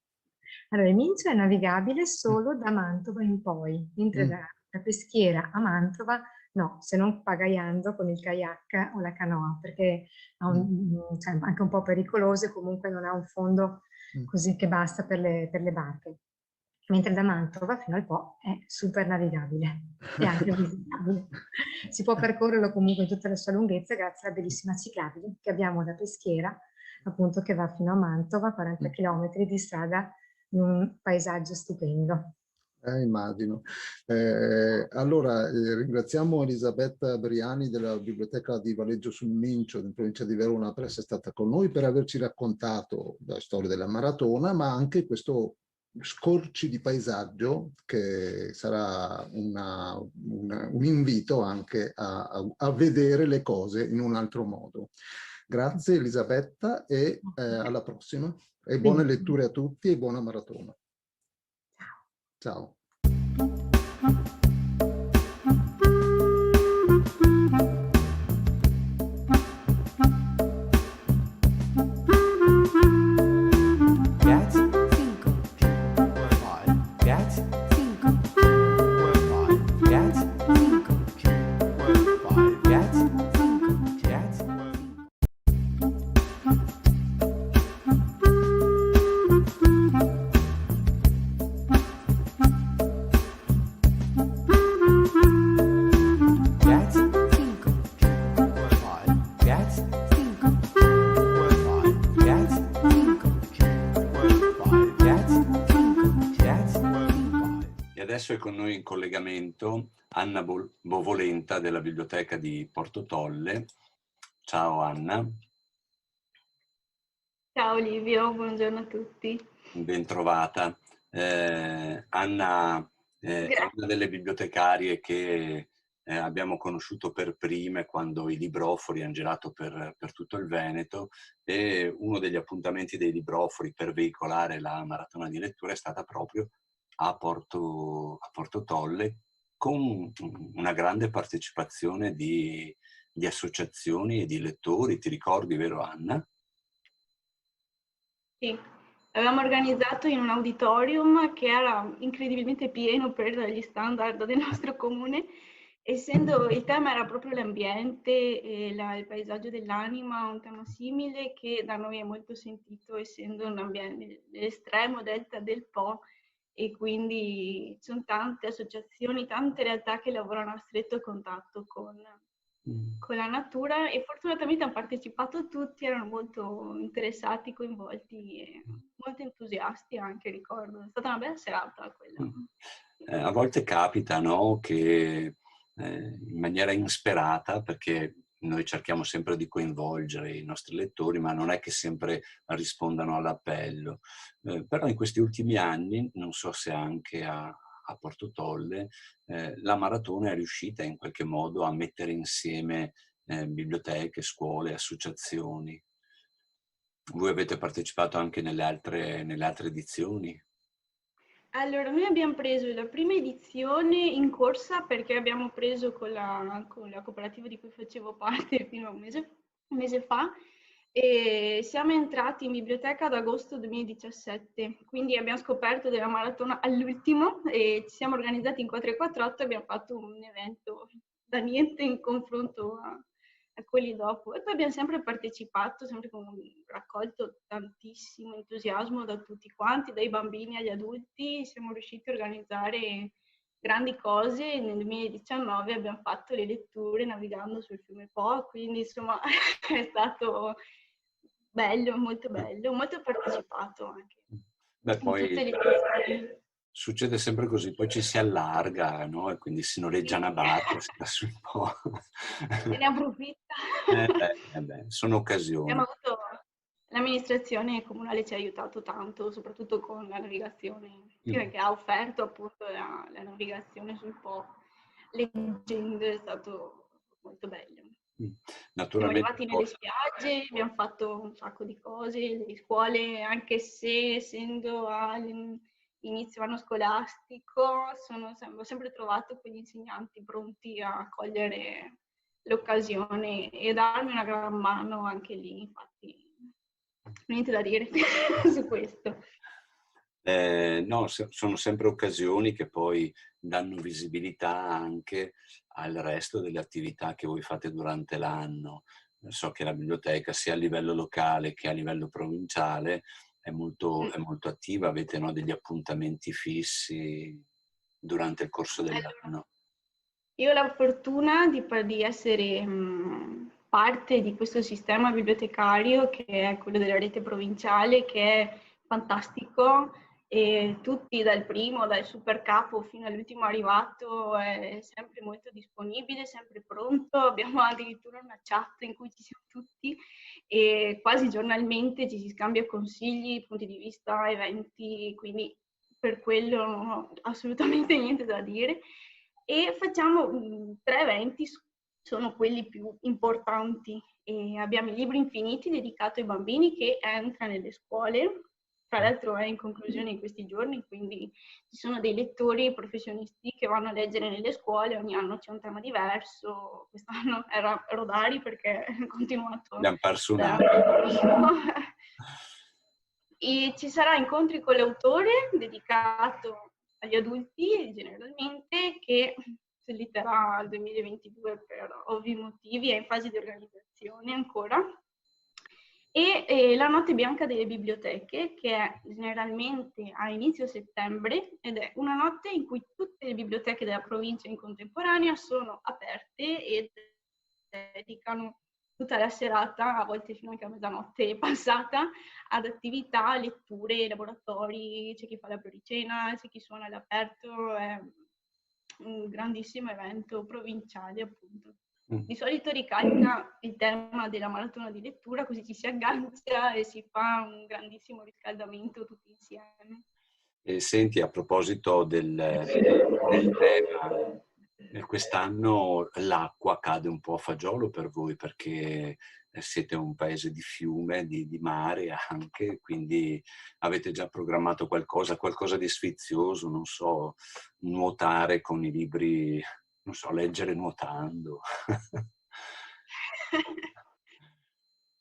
Allora, il Mincio è navigabile solo da Mantova in poi, mentre da Peschiera a Mantova no, se non pagaiando con il kayak o la canoa, perché cioè, anche un po' pericoloso e comunque non ha un fondo così che basta per le barche. Mentre da Mantova fino al Po è super navigabile e anche visitabile. Si può percorrerlo comunque in tutta la sua lunghezza grazie alla bellissima ciclabile che abbiamo da Peschiera, appunto, che va fino a Mantova, 40 km di strada in un paesaggio stupendo. Immagino. Allora, ringraziamo Elisabetta Briani della Biblioteca di Valeggio sul Mincio, in provincia di Verona, per essere stata con noi, per averci raccontato la storia della maratona, ma anche questo scorci di paesaggio che sarà un invito anche a vedere le cose in un altro modo. Grazie Elisabetta e alla prossima. E buone letture a tutti e buona maratona. Ciao. Adesso è con noi in collegamento Anna Bovolenta della Biblioteca di Porto Tolle. Ciao Anna. Ciao Livio, buongiorno a tutti. Ben trovata. Anna è una delle bibliotecarie che abbiamo conosciuto per prime quando i librofori hanno girato per tutto il Veneto, e uno degli appuntamenti dei librofori per veicolare la maratona di lettura è stata proprio a Porto Tolle, con una grande partecipazione di associazioni e di lettori. Ti ricordi, vero Anna? Sì, avevamo organizzato in un auditorium che era incredibilmente pieno per gli standard del nostro comune, essendo il tema era proprio l'ambiente e il paesaggio dell'anima, un tema simile che da noi è molto sentito, essendo un ambiente nell'estremo delta del Po, e quindi ci sono tante associazioni, tante realtà che lavorano a stretto contatto con la natura, e fortunatamente hanno partecipato tutti, erano molto interessati, coinvolti e molto entusiasti anche, ricordo. È stata una bella serata quella. A volte capita, no, che in maniera insperata, perché noi cerchiamo sempre di coinvolgere i nostri lettori, ma non è che sempre rispondano all'appello. Però in questi ultimi anni, non so se anche a a Porto Tolle, la maratona è riuscita in qualche modo a mettere insieme biblioteche, scuole, associazioni. Voi avete partecipato anche nelle altre edizioni? Allora, noi abbiamo preso la prima edizione in corsa perché abbiamo preso con la cooperativa di cui facevo parte fino a un mese fa, e siamo entrati in biblioteca ad agosto 2017, quindi abbiamo scoperto della maratona all'ultimo e ci siamo organizzati in 448 e abbiamo fatto un evento da niente in confronto a quelli dopo. E poi abbiamo sempre partecipato, sempre raccolto tantissimo entusiasmo da tutti quanti, dai bambini agli adulti. Siamo riusciti a organizzare grandi cose. Nel 2019 abbiamo fatto le letture navigando sul fiume Po, quindi insomma è stato bello, molto partecipato anche. Beh, poi in tutte le edizioni. succede sempre così, poi ci si allarga, no? E quindi si noleggia una barca, si va sul Po. Se ne approfitta. Sono occasioni. Abbiamo avuto, l'amministrazione comunale ci ha aiutato tanto, soprattutto con la navigazione, che ha offerto appunto la navigazione sul Po, leggendo, è stato molto bello. Siamo Naturalmente arrivati nelle spiagge, abbiamo fatto un sacco di cose, le scuole, anche se essendo all'inizio anno scolastico, ho sempre trovato quegli insegnanti pronti a cogliere l'occasione e darmi una gran mano anche lì, infatti niente da dire su questo. No, sono sempre occasioni che poi danno visibilità anche al resto delle attività che voi fate durante l'anno. So che la biblioteca sia a livello locale che a livello provinciale è molto attiva, avete, no, degli appuntamenti fissi durante il corso dell'anno. Io ho la fortuna di essere parte di questo sistema bibliotecario che è quello della rete provinciale, che è fantastico, e tutti dal super capo fino all'ultimo arrivato è sempre molto disponibile, sempre pronto. Abbiamo addirittura una chat in cui ci siamo tutti e quasi giornalmente ci si scambia consigli, punti di vista, eventi, quindi per quello non ho assolutamente niente da dire. E facciamo 3 eventi, sono quelli più importanti. E abbiamo i libri infiniti dedicato ai bambini che entra nelle scuole, tra l'altro è in conclusione in questi giorni, quindi ci sono dei lettori professionisti che vanno a leggere nelle scuole, ogni anno c'è un tema diverso, quest'anno era Rodari perché è continuato. Abbiamo perso un anno. E ci sarà incontri con l'autore dedicato agli adulti generalmente, che si limiterà al 2022 per ovvi motivi, è in fase di organizzazione ancora. E la notte bianca delle biblioteche, che è generalmente a inizio settembre, ed è una notte in cui tutte le biblioteche della provincia in contemporanea sono aperte e dedicano tutta la serata, a volte fino anche a mezzanotte passata, ad attività, letture, laboratori, c'è chi fa la pluricena, c'è chi suona all'aperto, è un grandissimo evento provinciale appunto. Di solito ricarica il tema della maratona di lettura, così ci si aggancia e si fa un grandissimo riscaldamento tutti insieme. E senti, a proposito del tema, quest'anno l'acqua cade un po' a fagiolo per voi perché siete un paese di fiume, di mare anche, quindi avete già programmato qualcosa di sfizioso, non so, nuotare con i libri, non so, leggere nuotando.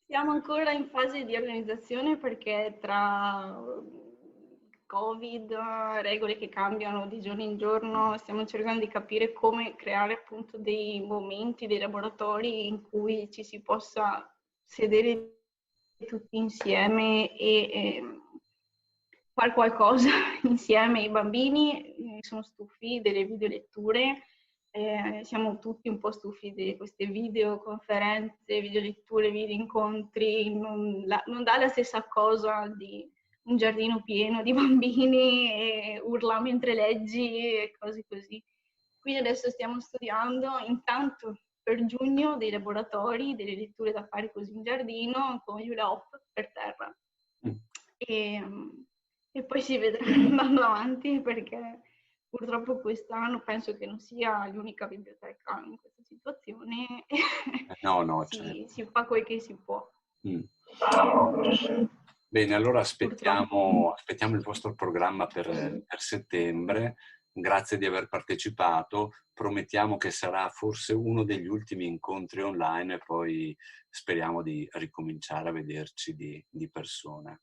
Siamo ancora in fase di organizzazione perché tra Covid, regole che cambiano di giorno in giorno, stiamo cercando di capire come creare appunto dei momenti, dei laboratori in cui ci si possa sedere tutti insieme e fare qualcosa insieme. I bambini sono stufi delle videoletture, siamo tutti un po' stufi di queste videoconferenze, videoletture, videoincontri, non dà la stessa cosa di un giardino pieno di bambini e urla mentre leggi e cose così. Quindi adesso stiamo studiando intanto per giugno dei laboratori, delle letture da fare così in giardino con gli hula hoop per terra. E poi si vedrà andando avanti perché purtroppo quest'anno penso che non sia l'unica biblioteca in questa situazione. No, certo. Si fa quel che si può. Bene, allora Purtroppo. aspettiamo il vostro programma per settembre. Grazie di aver partecipato. Promettiamo che sarà forse uno degli ultimi incontri online e poi speriamo di ricominciare a vederci di persona.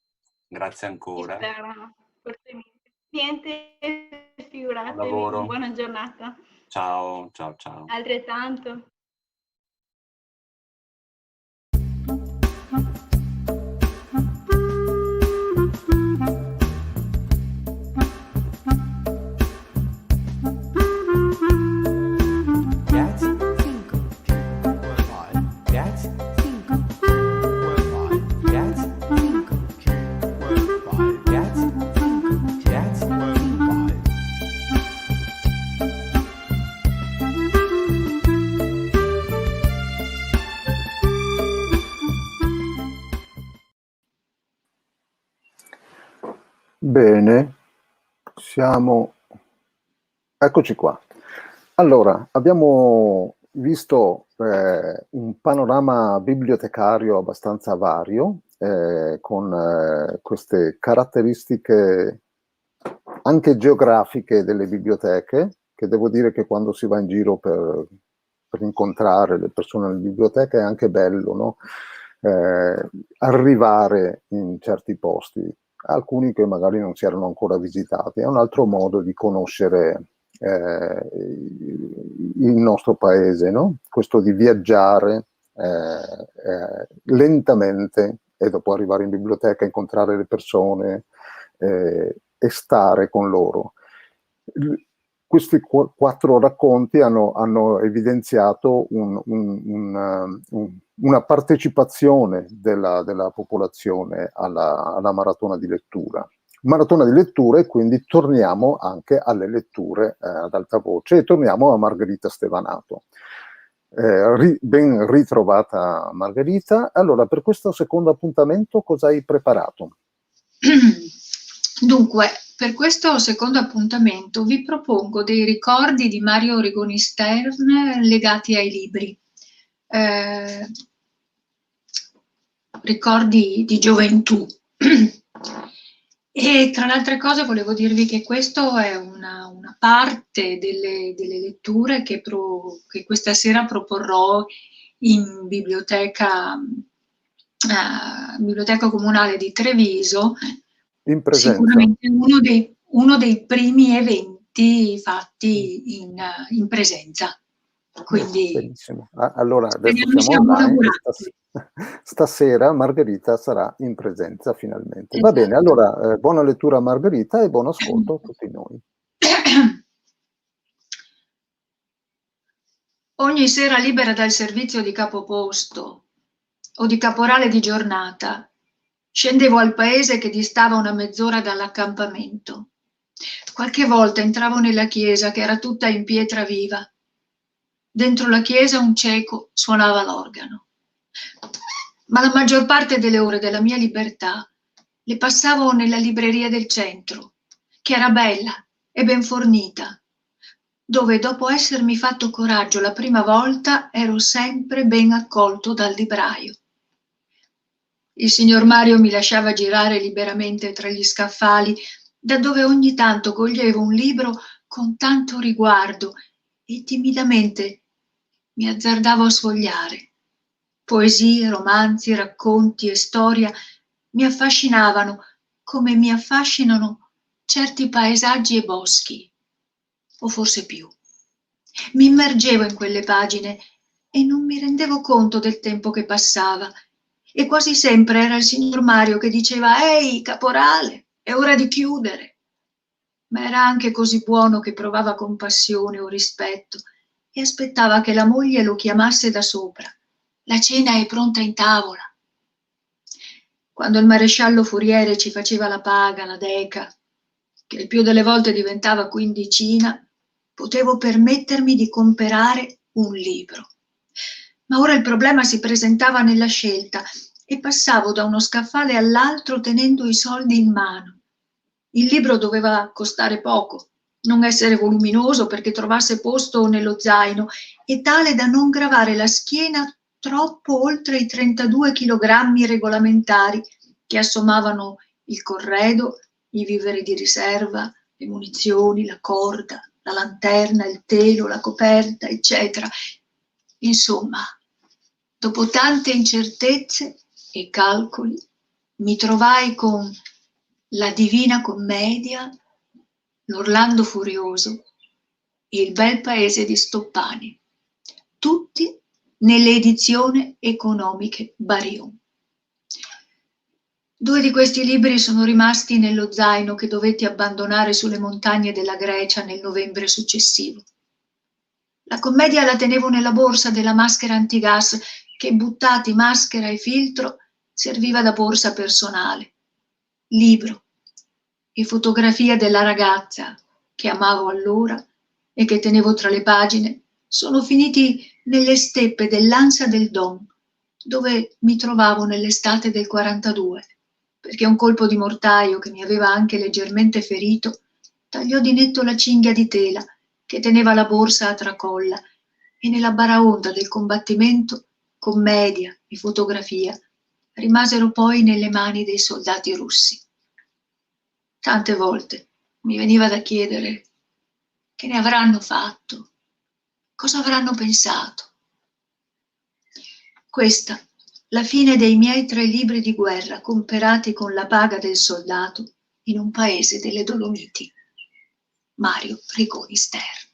Grazie ancora. Spero, fortemente. Niente, Buon figuratevi. lavoro. Buona giornata. Ciao, ciao, ciao. Altrettanto. Get 5. Wi-Fi. Get 5. Wi-Fi. Get 5. Wi-Fi. Get 5. Get Wi-Fi. Bene, eccoci qua. Allora, abbiamo visto un panorama bibliotecario abbastanza vario, con queste caratteristiche anche geografiche delle biblioteche, che devo dire che quando si va in giro per incontrare le persone nelle biblioteche è anche bello, no? Arrivare in certi posti, alcuni che magari non si erano ancora visitati. È un altro modo di conoscere il nostro paese, no? Questo di viaggiare lentamente e dopo arrivare in biblioteca, incontrare le persone e stare con loro. Questi 4 racconti hanno evidenziato una partecipazione della popolazione alla maratona di lettura. Maratona di letture, quindi torniamo anche alle letture ad alta voce e torniamo a Margherita Stevanato. Ben ritrovata Margherita. Allora, per questo secondo appuntamento cosa hai preparato? Dunque, per questo secondo appuntamento vi propongo dei ricordi di Mario Rigoni Stern legati ai libri. Ricordi di gioventù. E tra le altre cose volevo dirvi che questo è una parte delle letture che questa sera proporrò in biblioteca comunale di Treviso. In presenza. Sicuramente uno dei primi eventi fatti in presenza. Quindi, benissimo. Allora adesso siamo online. Stasera Margherita sarà in presenza finalmente. Esatto. Va bene, allora buona lettura a Margherita e buon ascolto a tutti noi. Ogni sera libera dal servizio di capoposto o di caporale di giornata, scendevo al paese che distava una mezz'ora dall'accampamento. Qualche volta entravo nella chiesa che era tutta in pietra viva. Dentro la chiesa un cieco suonava l'organo. Ma la maggior parte delle ore della mia libertà le passavo nella libreria del centro, che era bella e ben fornita, dove dopo essermi fatto coraggio la prima volta ero sempre ben accolto dal libraio. Il signor Mario mi lasciava girare liberamente tra gli scaffali, da dove ogni tanto coglievo un libro con tanto riguardo e timidamente mi azzardavo a sfogliare. Poesie, romanzi, racconti e storia mi affascinavano come mi affascinano certi paesaggi e boschi, o forse più. Mi immergevo in quelle pagine e non mi rendevo conto del tempo che passava. E quasi sempre era il signor Mario che diceva: «Ehi, caporale, è ora di chiudere». Ma era anche così buono che provava compassione o rispetto e aspettava che la moglie lo chiamasse da sopra. «La cena è pronta in tavola». Quando il maresciallo Furiere ci faceva la paga, la deca, che il più delle volte diventava quindicina, potevo permettermi di comperare un libro. Ma ora il problema si presentava nella scelta e passavo da uno scaffale all'altro tenendo i soldi in mano. Il libro doveva costare poco non essere voluminoso perché trovasse posto nello zaino e tale da non gravare la schiena troppo oltre i 32 kg regolamentari che assommavano il corredo, i viveri di riserva, le munizioni, la corda, la lanterna, il telo, la coperta, eccetera. Insomma, dopo tante incertezze e calcoli, mi trovai con La Divina Commedia, L'Orlando Furioso e Il Bel Paese di Stoppani, tutti nelle edizioni economiche Barion. 2 di questi libri sono rimasti nello zaino che dovetti abbandonare sulle montagne della Grecia nel novembre successivo. La commedia la tenevo nella borsa della maschera antigas che, buttati maschera e filtro, serviva da borsa personale. Libro e fotografia della ragazza che amavo allora e che tenevo tra le pagine sono finiti nelle steppe dell'Ansa del Don, dove mi trovavo nell'estate del 42, perché un colpo di mortaio che mi aveva anche leggermente ferito tagliò di netto la cinghia di tela che teneva la borsa a tracolla, e nella baraonda del combattimento commedia e fotografia rimasero poi nelle mani dei soldati russi. Tante volte mi veniva da chiedere che ne avranno fatto, cosa avranno pensato. Questa, la fine dei miei 3 libri di guerra comperati con la paga del soldato in un paese delle Dolomiti. Mario Rigoni Stern.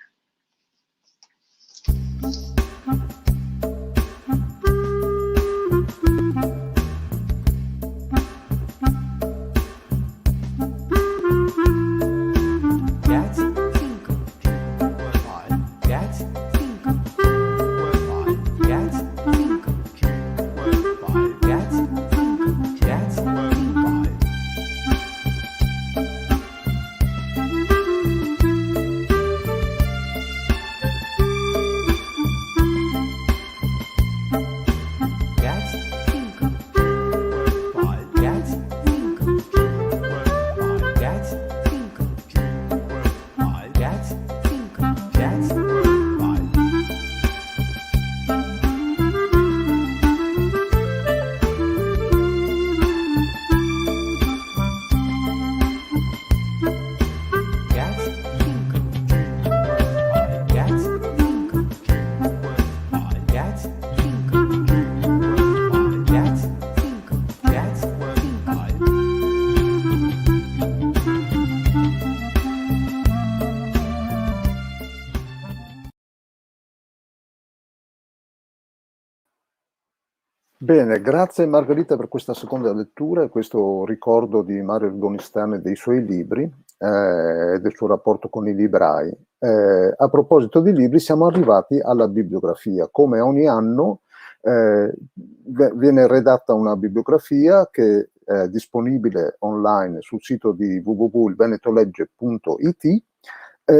Bene, grazie Margherita per questa seconda lettura e questo ricordo di Mario Rigoni Stern e dei suoi libri e del suo rapporto con i librai. A proposito di libri, siamo arrivati alla bibliografia. Come ogni anno viene redatta una bibliografia che è disponibile online sul sito di www.ilvenetolegge.it.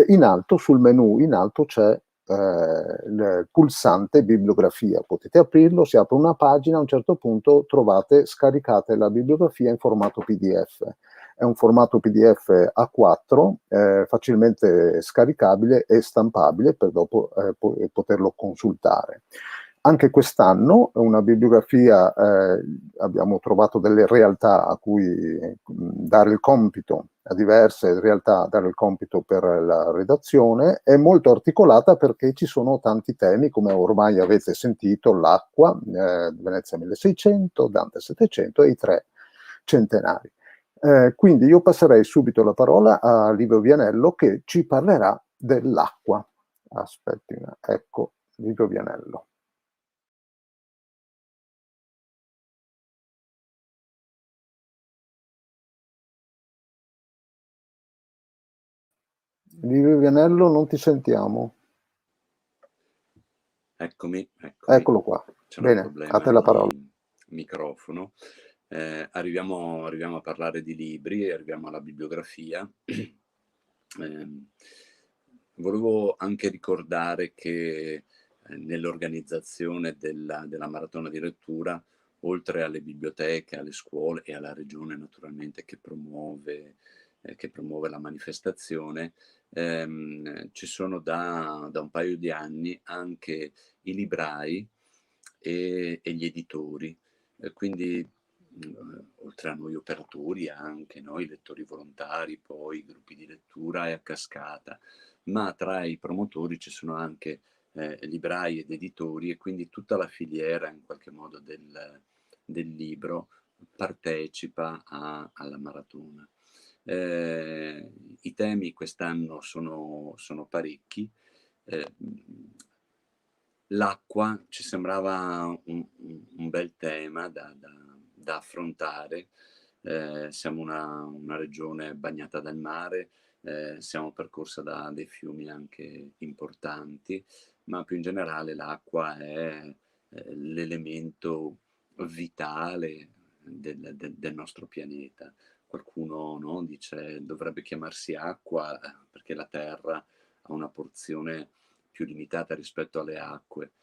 In alto, sul menu in alto, c'è il pulsante bibliografia. Potete aprirlo, si apre una pagina, a un certo punto scaricate la bibliografia in formato PDF. È un formato PDF A4 facilmente scaricabile e stampabile per dopo poterlo consultare. Anche quest'anno una bibliografia, abbiamo trovato delle realtà a cui dare il compito, a diverse realtà dare il compito per la redazione, è molto articolata perché ci sono tanti temi, come ormai avete sentito, l'acqua, Venezia 1600, Dante 700 e i 3 centenari. Quindi io passerei subito la parola a Livio Vianello che ci parlerà dell'acqua. Aspetti, ecco Livio Vianello. Livio Vianello, non ti sentiamo. Eccomi. Eccolo qua. Bene, a te la parola. Microfono. Arriviamo a parlare di libri, arriviamo alla bibliografia. Volevo anche ricordare che nell'organizzazione della maratona di lettura, oltre alle biblioteche, alle scuole e alla regione naturalmente che promuove che promuove la manifestazione, ci sono da un paio di anni anche i librai e gli editori. Quindi oltre a noi operatori anche noi lettori volontari, poi gruppi di lettura e a cascata, ma tra i promotori ci sono anche librai ed editori, e quindi tutta la filiera in qualche modo del libro partecipa alla maratona. I temi quest'anno sono parecchi. L'acqua ci sembrava un bel tema da affrontare. Siamo una regione bagnata dal mare, siamo percorsa da dei fiumi anche importanti, ma più in generale l'acqua è l'elemento vitale del nostro pianeta. Qualcuno, no, dice dovrebbe chiamarsi acqua perché la Terra ha una porzione più limitata rispetto alle acque.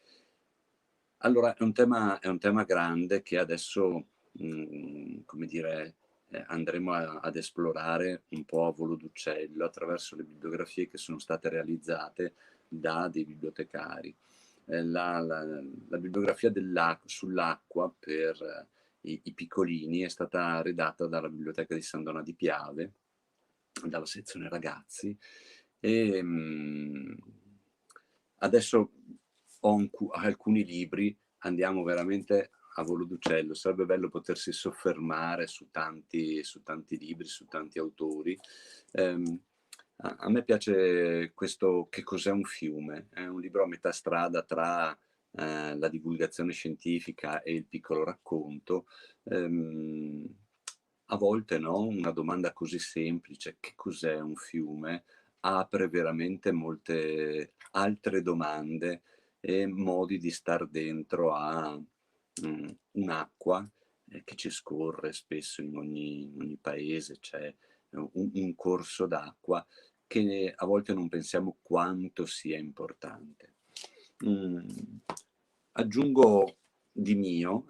Allora è un tema grande che adesso, come dire, andremo ad esplorare un po' a volo d'uccello attraverso le bibliografie che sono state realizzate da dei bibliotecari. La bibliografia sull'acqua per i piccolini è stata redatta dalla Biblioteca di San Donà di Piave, dalla sezione ragazzi, e adesso ho alcuni libri, andiamo veramente a volo d'uccello, sarebbe bello potersi soffermare su tanti libri, su tanti autori. A me piace questo Che cos'è un fiume? È un libro a metà strada tra la divulgazione scientifica e il piccolo racconto. A volte, no, una domanda così semplice, che cos'è un fiume, apre veramente molte altre domande e modi di star dentro a un'acqua che ci scorre spesso in ogni paese. C'è un corso d'acqua che a volte non pensiamo quanto sia importante. Aggiungo di mio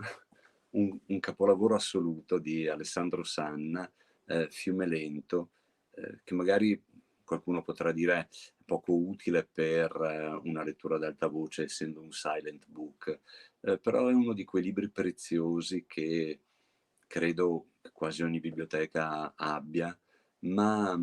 un capolavoro assoluto di Alessandro Sanna, Fiume Lento, che magari qualcuno potrà dire poco utile per una lettura ad alta voce, essendo un silent book, però è uno di quei libri preziosi che credo quasi ogni biblioteca abbia, ma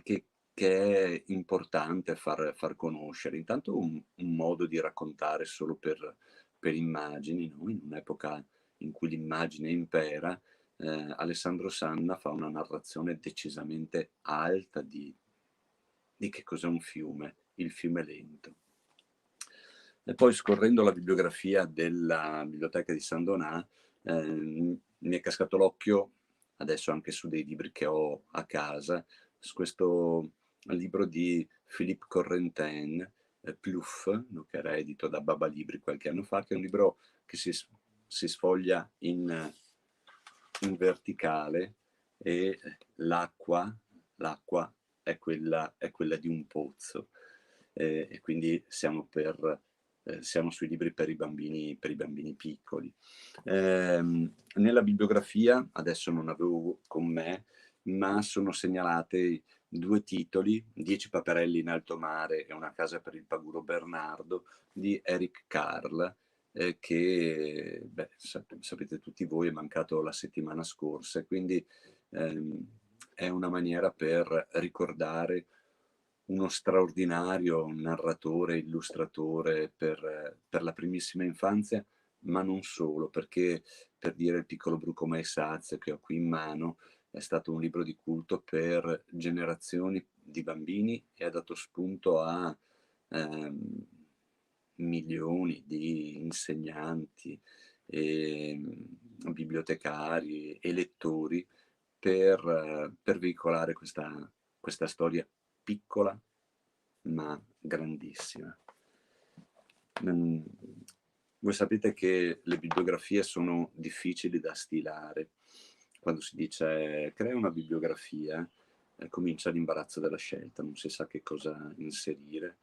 che è importante far conoscere. Intanto un modo di raccontare solo per immagini, no? In un'epoca in cui l'immagine impera, Alessandro Sanna fa una narrazione decisamente alta di che cos'è un fiume, il Fiume Lento. E poi scorrendo la bibliografia della Biblioteca di San Donà, mi è cascato l'occhio, adesso anche su dei libri che ho a casa, su questo libro di Philippe Correntin, Plouf, no, che era edito da Baba Libri qualche anno fa, che è un libro che si sfoglia in verticale, e l'acqua è quella di un pozzo, e quindi siamo sui libri per i bambini piccoli. Nella bibliografia, adesso non avevo con me, ma sono segnalate 2 titoli, 10 paperelli in alto mare e una casa per il paguro Bernardo, di Eric Carle, che sapete tutti voi è mancato la settimana scorsa, quindi è una maniera per ricordare uno straordinario narratore, illustratore per la primissima infanzia, ma non solo, perché per dire Il piccolo Brucomè e Sazio, che ho qui in mano, è stato un libro di culto per generazioni di bambini e ha dato spunto a milioni di insegnanti, bibliotecari e lettori per veicolare questa storia piccola ma grandissima. Voi sapete che le bibliografie sono difficili da stilare. Quando si dice crea una bibliografia, comincia l'imbarazzo della scelta, non si sa che cosa inserire.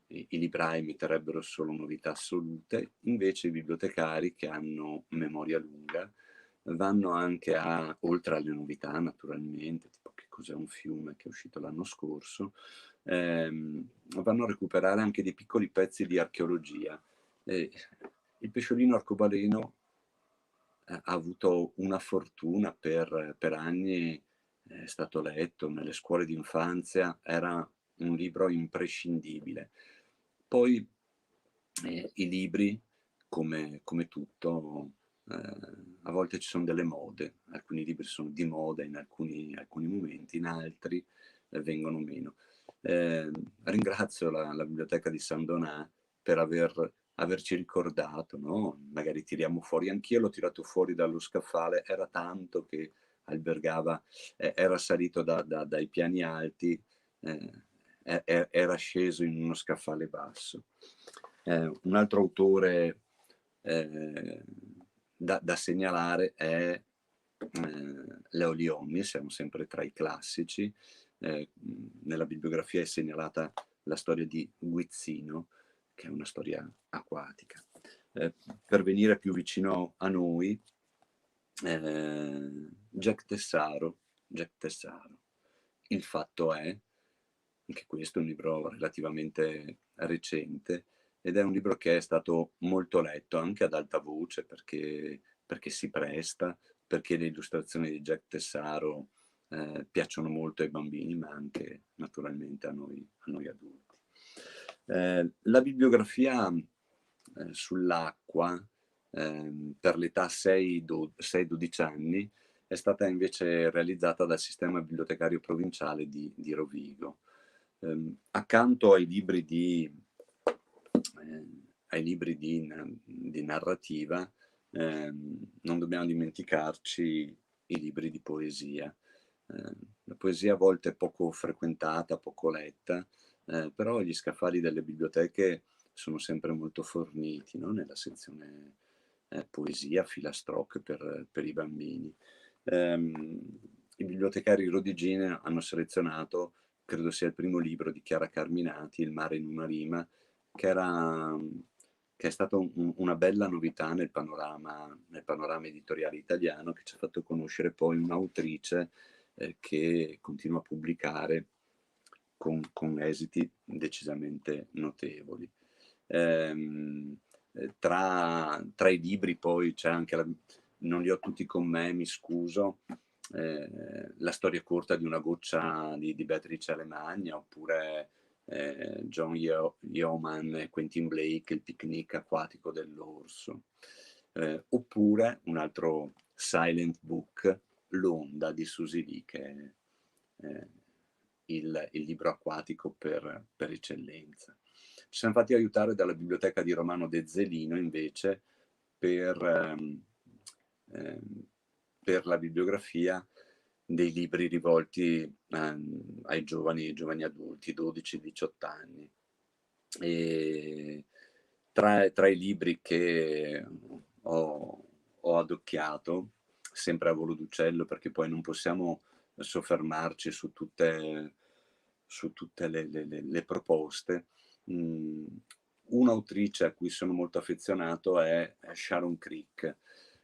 I librai metterebbero solo novità assolute, invece i bibliotecari, che hanno memoria lunga, vanno anche oltre alle novità naturalmente, tipo che cos'è un fiume che è uscito l'anno scorso, vanno a recuperare anche dei piccoli pezzi di archeologia. Il pesciolino arcobaleno ha avuto una fortuna per anni, è stato letto nelle scuole di infanzia, era un libro imprescindibile. Poi i libri, come tutto, a volte ci sono delle mode, alcuni libri sono di moda in alcuni momenti, in altri vengono meno. Ringrazio la Biblioteca di San Donà per averci ricordato, no? Magari tiriamo fuori, anch'io l'ho tirato fuori dallo scaffale, era tanto che albergava, era salito dai piani alti, era sceso in uno scaffale basso. Un altro autore da segnalare è Leo Lionni, siamo sempre tra i classici. Nella bibliografia è segnalata la storia di Guizzino, che è una storia acquatica. Per venire più vicino a noi, Jack Tessaro. Il fatto è, anche questo è un libro relativamente recente, ed è un libro che è stato molto letto anche ad alta voce perché si presta, perché le illustrazioni di Jack Tessaro piacciono molto ai bambini, ma anche naturalmente a noi adulti. La bibliografia sull'acqua per l'età 6-12 anni è stata invece realizzata dal sistema bibliotecario provinciale di Rovigo. Accanto ai libri di narrativa, non dobbiamo dimenticarci i libri di poesia. La poesia a volte è poco frequentata, poco letta, però gli scaffali delle biblioteche sono sempre molto forniti, no? Nella sezione poesia, filastrocche per i bambini. I bibliotecari Rodigine hanno selezionato, credo sia il primo libro di Chiara Carminati, Il mare in una rima, che è stata una bella novità nel panorama editoriale italiano, che ci ha fatto conoscere poi un'autrice che continua a pubblicare con esiti decisamente notevoli. Tra i libri poi c'è anche, non li ho tutti con me, mi scuso, La storia corta di una goccia di Beatrice Alemagna, oppure John Yeoman e Quentin Blake, Il picnic acquatico dell'orso, oppure un altro silent book, L'onda di Susy Lee, che è il libro acquatico per eccellenza. Ci siamo fatti aiutare dalla biblioteca di Romano De Zelino invece per la bibliografia dei libri rivolti ai giovani adulti, 12-18 anni. E tra i libri che ho adocchiato, sempre a volo d'uccello, perché poi non possiamo soffermarci su tutte le proposte, un'autrice a cui sono molto affezionato è Sharon Creek.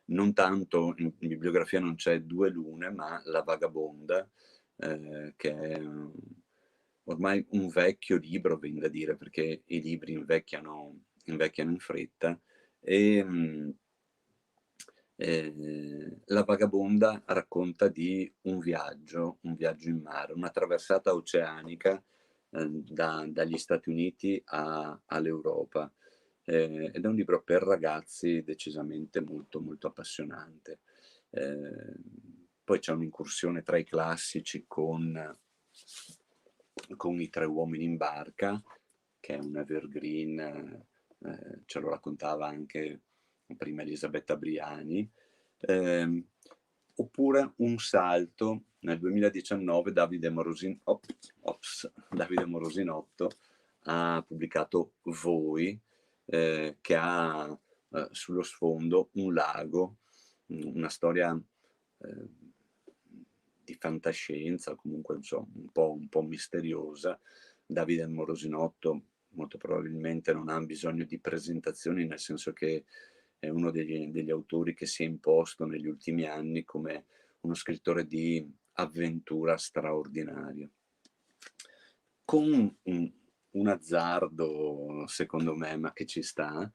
Non tanto, in bibliografia non c'è Due lune, ma La vagabonda, che è ormai un vecchio libro, ben da dire, perché i libri invecchiano in fretta, e La vagabonda racconta di un viaggio in mare, una traversata oceanica dagli Stati Uniti all'Europa, ed è un libro per ragazzi decisamente molto molto appassionante. Poi c'è un'incursione tra i classici con I tre uomini in barca, che è un evergreen, ce lo raccontava anche prima Elisabetta Briani, oppure un salto nel 2019 Davide Morosinotto ha pubblicato Voi, che ha sullo sfondo un lago, una storia di fantascienza, comunque insomma, un po' misteriosa. Davide Morosinotto molto probabilmente non ha bisogno di presentazioni, nel senso che è uno degli autori che si è imposto negli ultimi anni come uno scrittore di avventura straordinario. Con un azzardo, secondo me, ma che ci sta,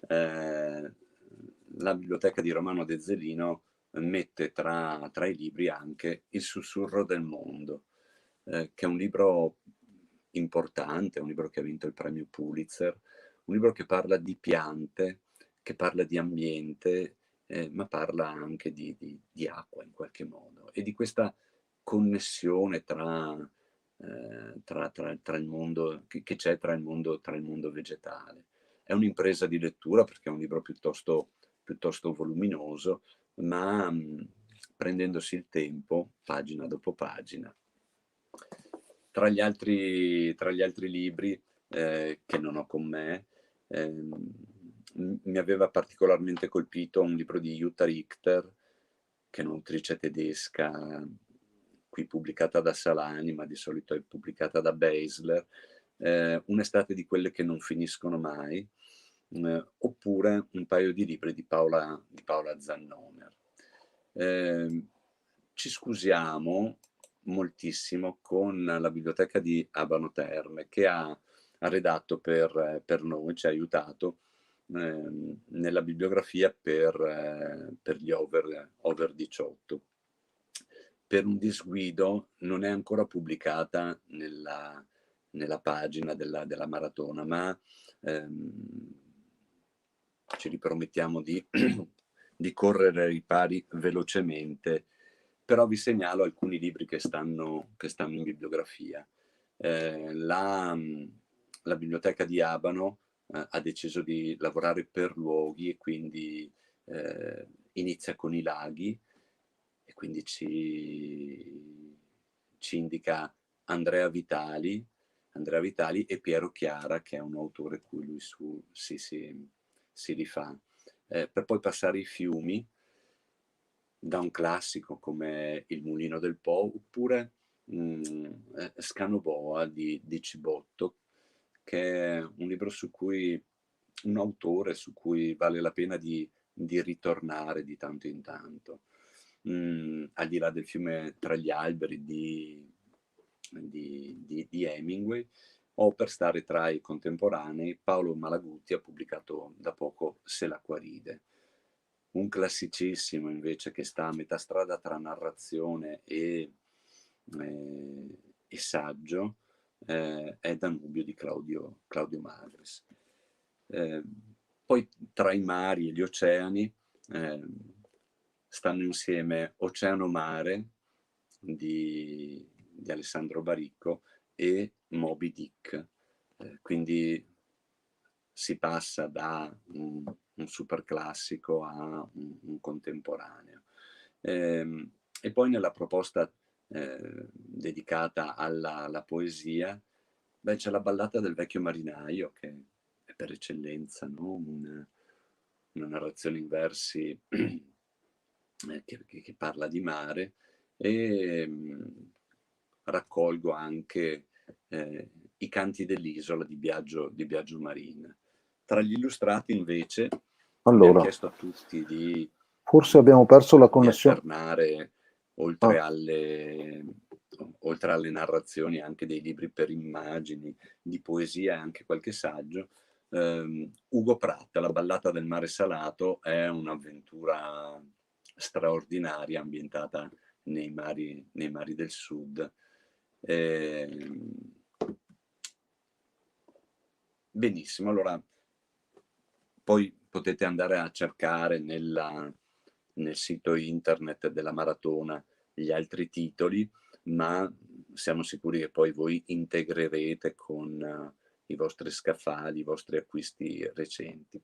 la biblioteca di Romano De Zelino mette tra i libri anche Il sussurro del mondo, che è un libro importante, un libro che ha vinto il premio Pulitzer, un libro che parla di piante, che parla di ambiente, ma parla anche di acqua in qualche modo, e di questa connessione tra il mondo che c'è tra il mondo vegetale. È un'impresa di lettura perché è un libro piuttosto voluminoso, ma prendendosi il tempo, pagina dopo pagina. Tra gli altri libri che non ho con me, mi aveva particolarmente colpito un libro di Jutta Richter, che è un'autrice tedesca, qui pubblicata da Salani, ma di solito è pubblicata da Beisler, Un'estate di quelle che non finiscono mai, oppure un paio di libri di Paola Zannomer. Ci scusiamo moltissimo con la biblioteca di Abano Terme, che ha redatto per noi, ci ha aiutato nella bibliografia per gli over 18. Per un disguido non è ancora pubblicata nella pagina della maratona, ma ci ripromettiamo di correre ai ripari velocemente, però vi segnalo alcuni libri che stanno in bibliografia. La biblioteca di Abano ha deciso di lavorare per luoghi, e quindi inizia con i laghi, e quindi ci indica Andrea Vitali e Piero Chiara, che è un autore cui lui si rifà, per poi passare ai fiumi, da un classico come Il mulino del Po, oppure Scanoboa di Cibotto, che è un libro un autore su cui vale la pena di ritornare di tanto in tanto. Al di là del fiume tra gli alberi di Hemingway, o per stare tra i contemporanei, Paolo Malaguti ha pubblicato da poco Se l'acqua ride. Un classicissimo invece che sta a metà strada tra narrazione e saggio è Danubio di Claudio Magris. Poi tra i mari e gli oceani stanno insieme Oceano Mare di Alessandro Baricco e Moby Dick, quindi si passa da un super classico a un contemporaneo. E poi nella proposta dedicata alla poesia, c'è La ballata del vecchio marinaio, che è per eccellenza, no? una narrazione in versi che parla di mare, e raccolgo anche I canti dell'isola di Biagio Marin. Tra gli illustrati invece abbiamo chiesto a tutti di forse abbiamo perso la connessione, alternare oltre alle narrazioni anche dei libri per immagini, di poesia e anche qualche saggio. Ugo Pratt, La ballata del mare salato, è un'avventura straordinaria ambientata nei mari del sud. Benissimo, allora poi potete andare a cercare nel sito internet della maratona gli altri titoli, ma siamo sicuri che poi voi integrerete con i vostri scaffali, i vostri acquisti recenti.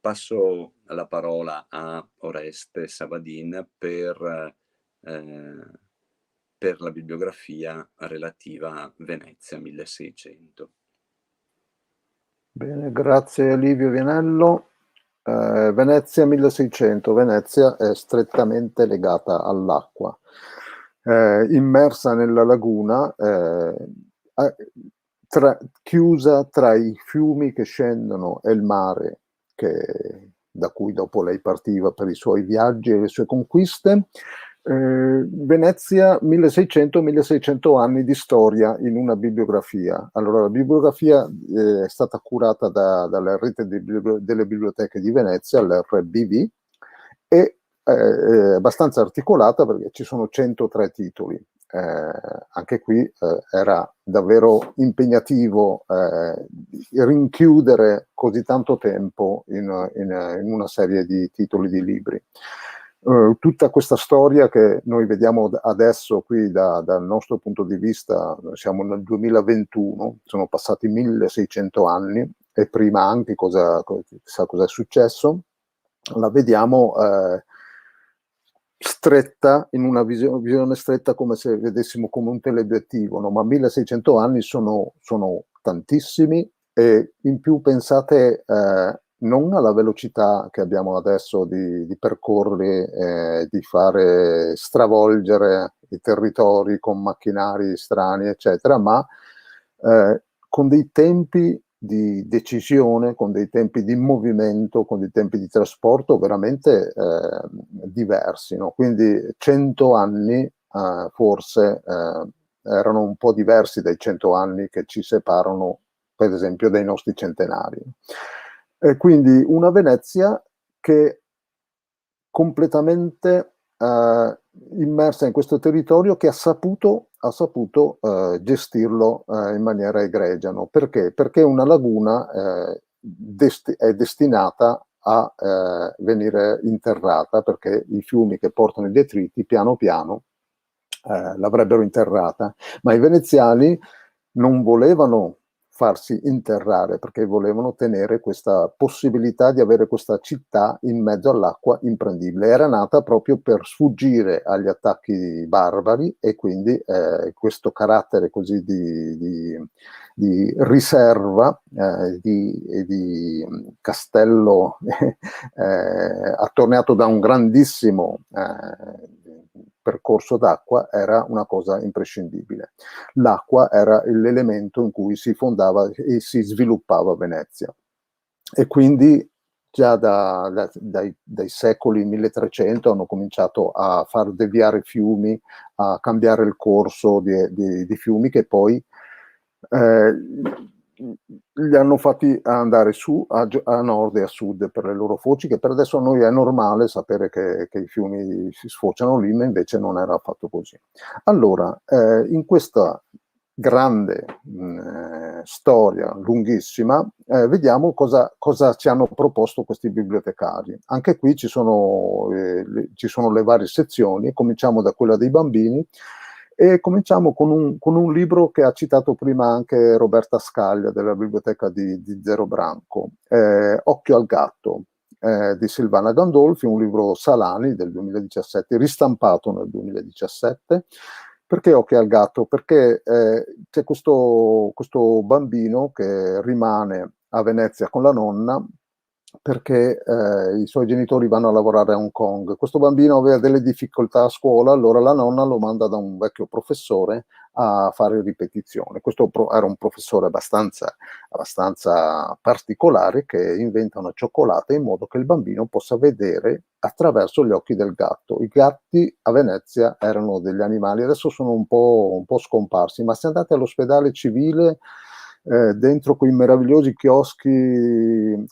Passo la parola a Oreste Savadin per la bibliografia relativa a Venezia 1600. Bene, grazie Livio Vianello. Venezia 1600. Venezia è strettamente legata all'acqua. Immersa nella laguna, chiusa tra i fiumi che scendono e il mare che da cui dopo lei partiva per i suoi viaggi e le sue conquiste. Venezia, 1600 anni di storia in una bibliografia. Allora, la bibliografia è stata curata dalla rete delle biblioteche di Venezia, l'RBV, e è abbastanza articolata perché ci sono 103 titoli. Anche qui era davvero impegnativo rinchiudere così tanto tempo in una serie di titoli di libri. Tutta questa storia che noi vediamo adesso qui dal nostro punto di vista, siamo nel 2021, sono passati 1600 anni e prima anche chissà cosa è successo, la vediamo stretta, in una visione stretta, come se vedessimo come un teleobiettivo, no? Ma 1600 anni sono tantissimi, e in più pensate non alla velocità che abbiamo adesso di percorrere, di fare stravolgere i territori con macchinari strani, eccetera, ma con dei tempi di decisione, con dei tempi di movimento, con dei tempi di trasporto veramente diversi, no? Quindi 100 anni forse erano un po' diversi dai 100 anni che ci separano, per esempio, dai nostri centenari. E quindi una Venezia che completamente immersa in questo territorio, che ha saputo gestirlo in maniera egregia, no? Perché? Perché una laguna è destinata a venire interrata, perché i fiumi che portano i detriti piano piano l'avrebbero interrata, ma i veneziani non volevano farsi interrare, perché volevano tenere questa possibilità di avere questa città in mezzo all'acqua imprendibile. Era nata proprio per sfuggire agli attacchi barbari, e quindi questo carattere così di riserva, di castello attorniato da un grandissimo percorso d'acqua, era una cosa imprescindibile. L'acqua era l'elemento in cui si fondava e si sviluppava Venezia, e quindi già dai secoli 1300 hanno cominciato a far deviare fiumi, a cambiare il corso di fiumi, che poi li hanno fatti andare su a nord e a sud per le loro foci, che per adesso a noi è normale sapere che i fiumi si sfociano lì, ma invece non era affatto così. Allora, in questa grande storia lunghissima, vediamo cosa ci hanno proposto questi bibliotecari. Anche qui ci sono le varie sezioni. Cominciamo da quella dei bambini, e cominciamo con un libro che ha citato prima anche Roberta Scaglia della biblioteca di Zero Branco, Occhio al gatto, di Silvana Gandolfi, un libro Salani del 2017, ristampato nel 2017. Perché Occhio al gatto? Perché c'è questo bambino che rimane a Venezia con la nonna, perché i suoi genitori vanno a lavorare a Hong Kong. Questo bambino aveva delle difficoltà a scuola, allora la nonna lo manda da un vecchio professore a fare ripetizione. Questo era un professore abbastanza particolare, che inventa una cioccolata in modo che il bambino possa vedere attraverso gli occhi del gatto. I gatti a Venezia erano degli animali, adesso sono un po' scomparsi, ma se andate all'ospedale civile, dentro quei meravigliosi chiostri,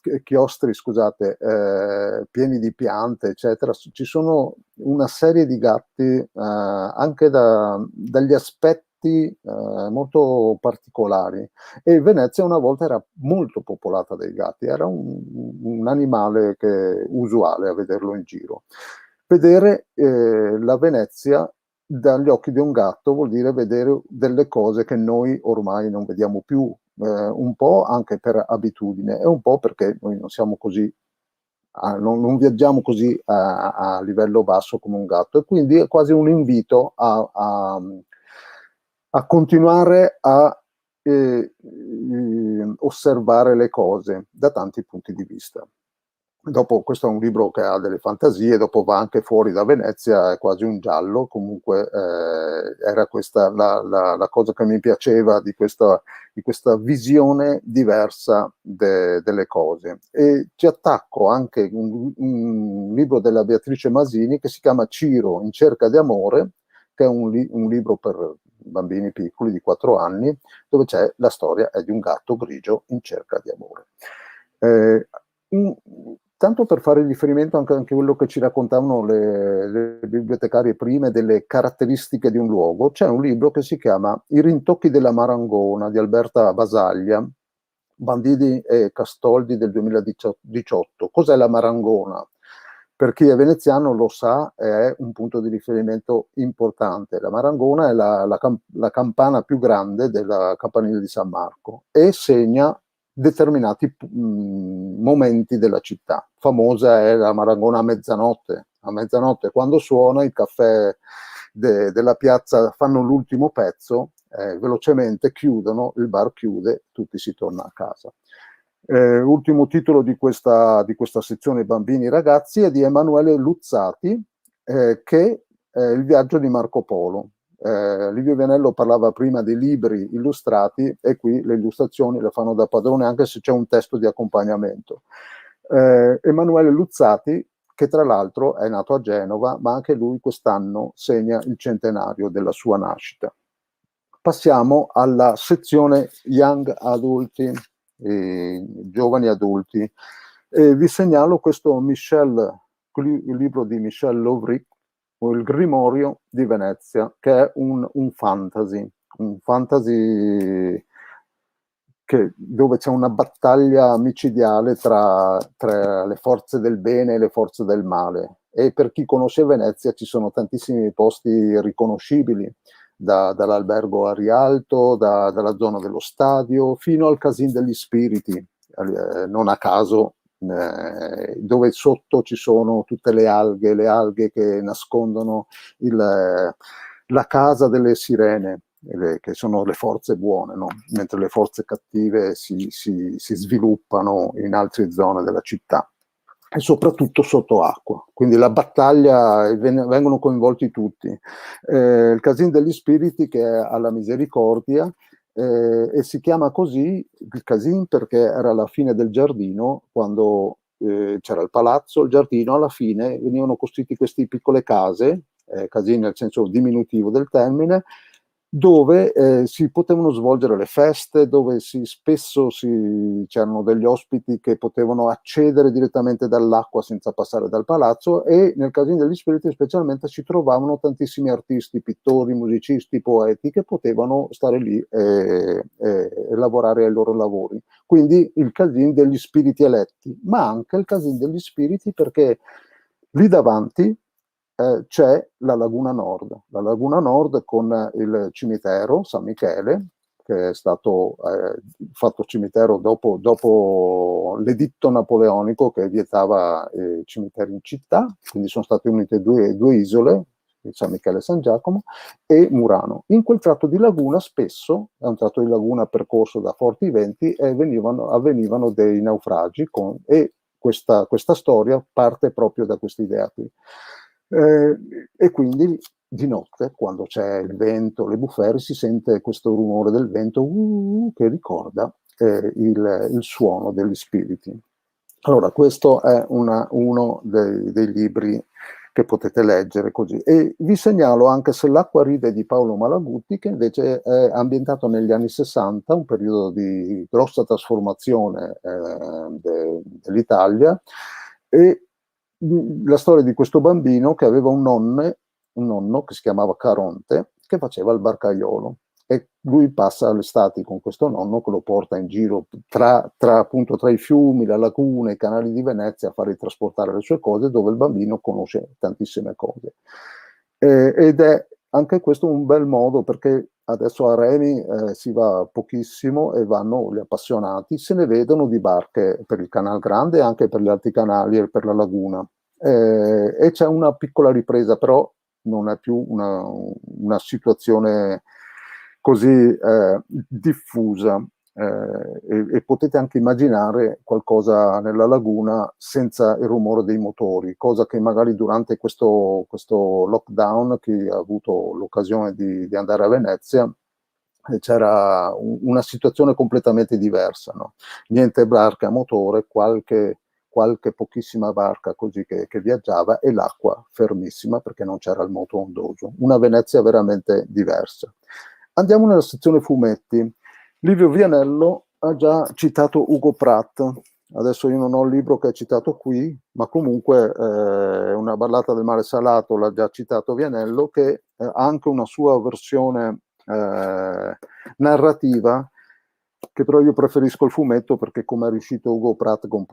scusate, pieni di piante, eccetera, ci sono una serie di gatti anche dagli aspetti molto particolari, e Venezia una volta era molto popolata dai gatti, era un animale usuale a vederlo in giro. Vedere la Venezia dagli occhi di un gatto vuol dire vedere delle cose che noi ormai non vediamo più, un po' anche per abitudine, e un po' perché noi non siamo così, non viaggiamo così a livello basso come un gatto, e quindi è quasi un invito a continuare a osservare le cose da tanti punti di vista. Dopo, questo è un libro che ha delle fantasie, dopo va anche fuori da Venezia, è quasi un giallo, comunque era questa la cosa che mi piaceva di questa visione diversa delle cose. E ci attacco anche un libro della Beatrice Masini che si chiama Ciro in cerca di amore, che è un libro per bambini piccoli di 4 anni, dove c'è la storia è di un gatto grigio in cerca di amore. Tanto per fare riferimento anche a quello che ci raccontavano le bibliotecarie prime delle caratteristiche di un luogo, c'è un libro che si chiama I rintocchi della Marangona di Alberta Basaglia, Bandini e Castoldi del 2018. Cos'è la Marangona? Per chi è veneziano lo sa, è un punto di riferimento importante. La Marangona è la campana più grande della campanile di San Marco e segna determinati momenti della città. Famosa è la Marangona a mezzanotte. A mezzanotte, quando suona, il caffè della piazza fanno l'ultimo pezzo, velocemente chiudono, il bar chiude, tutti si torna a casa. Ultimo titolo di questa sezione bambini e ragazzi è di Emanuele Luzzati, che è Il viaggio di Marco Polo. Livio Vianello parlava prima dei libri illustrati e qui le illustrazioni le fanno da padrone, anche se c'è un testo di accompagnamento. Emanuele Luzzati, che tra l'altro è nato a Genova, ma anche lui quest'anno segna il centenario della sua nascita. Passiamo alla sezione Young Adulti, giovani adulti. Vi segnalo questo il libro di Michel Lovric, Il Grimorio di Venezia, che è un fantasy dove c'è una battaglia micidiale tra le forze del bene e le forze del male. E per chi conosce Venezia ci sono tantissimi posti riconoscibili, dall'albergo a Rialto, dalla zona dello stadio, fino al Casin degli Spiriti, non a caso, dove sotto ci sono tutte le alghe che nascondono la casa delle sirene, che sono le forze buone, no? Mentre le forze cattive si sviluppano in altre zone della città e soprattutto sotto acqua, quindi la battaglia, vengono coinvolti tutti. Il Casin degli Spiriti, che è alla Misericordia, e si chiama così il Casin perché era la fine del giardino, quando c'era il palazzo, il giardino, alla fine venivano costruite queste piccole case, Casin nel senso diminutivo del termine, dove si potevano svolgere le feste, dove spesso c'erano degli ospiti che potevano accedere direttamente dall'acqua senza passare dal palazzo, e nel Casin degli Spiriti specialmente si trovavano tantissimi artisti, pittori, musicisti, poeti che potevano stare lì e lavorare ai loro lavori. Quindi il Casin degli Spiriti eletti, ma anche il Casin degli Spiriti perché lì davanti c'è la Laguna Nord con il cimitero San Michele, che è stato fatto cimitero dopo l'editto napoleonico che vietava cimiteri in città, quindi sono state unite due isole, San Michele e San Giacomo, e Murano. In quel tratto di laguna spesso, è un tratto di laguna percorso da forti venti, e avvenivano dei naufragi, e questa storia parte proprio da questa idea qui. E quindi di notte, quando c'è il vento, le bufere, si sente questo rumore del vento che ricorda il suono degli spiriti. Allora, questo è uno dei libri che potete leggere così. E vi segnalo anche Se l'acqua ride di Paolo Malaguti, che invece è ambientato negli anni 60, un periodo di grossa trasformazione dell'Italia, e la storia di questo bambino che aveva un nonno che si chiamava Caronte, che faceva il barcaiolo, e lui passa l'estate con questo nonno che lo porta in giro tra i fiumi, la laguna, i canali di Venezia a fargli trasportare le sue cose, dove il bambino conosce tantissime cose. Ed è anche questo un bel modo, perché adesso a Reni si va pochissimo e vanno gli appassionati, se ne vedono di barche per il Canal Grande e anche per gli altri canali e per la laguna. E c'è una piccola ripresa, però non è più una situazione così diffusa. e potete anche immaginare qualcosa nella laguna senza il rumore dei motori, cosa che magari durante questo lockdown, chi ha avuto l'occasione di andare a Venezia, c'era una situazione completamente diversa, no? Niente barca a motore, qualche pochissima barca così che viaggiava, e l'acqua fermissima perché non c'era il moto ondoso. Una Venezia veramente diversa. Andiamo nella sezione fumetti. Livio Vianello ha già citato Ugo Pratt. Adesso io non ho il libro che ha citato qui, ma comunque Una ballata del mare salato l'ha già citato Vianello, che ha anche una sua versione narrativa, che però io preferisco il fumetto, perché come è riuscito Ugo Pratt con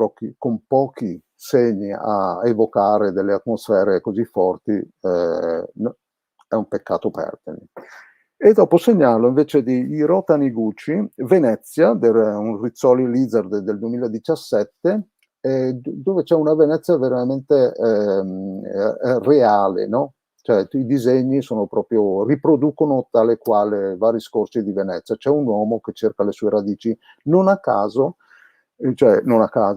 pochi segni a evocare delle atmosfere così forti, è un peccato perderli. E dopo segnalo invece di Hiro Taniguchi Venezia, un Rizzoli Lizard del 2017, dove c'è una Venezia veramente reale, no? Cioè i disegni sono proprio, riproducono tale quale vari scorci di Venezia. C'è un uomo che cerca le sue radici, non a caso, è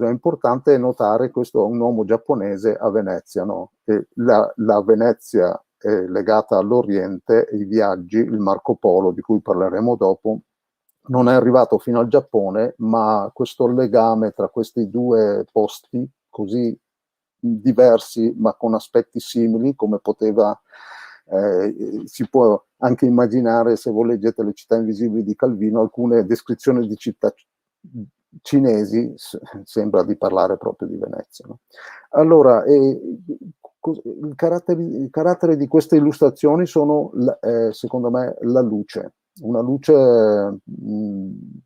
importante notare questo, un uomo giapponese a Venezia, no? E la Venezia è legata all'Oriente, i viaggi, il Marco Polo, di cui parleremo dopo, non è arrivato fino al Giappone, ma questo legame tra questi due posti così diversi ma con aspetti simili, come si può anche immaginare, se voi leggete Le città invisibili di Calvino, alcune descrizioni di città cinesi, sembra di parlare proprio di Venezia, no? Allora, il carattere di queste illustrazioni sono, secondo me, la luce, una luce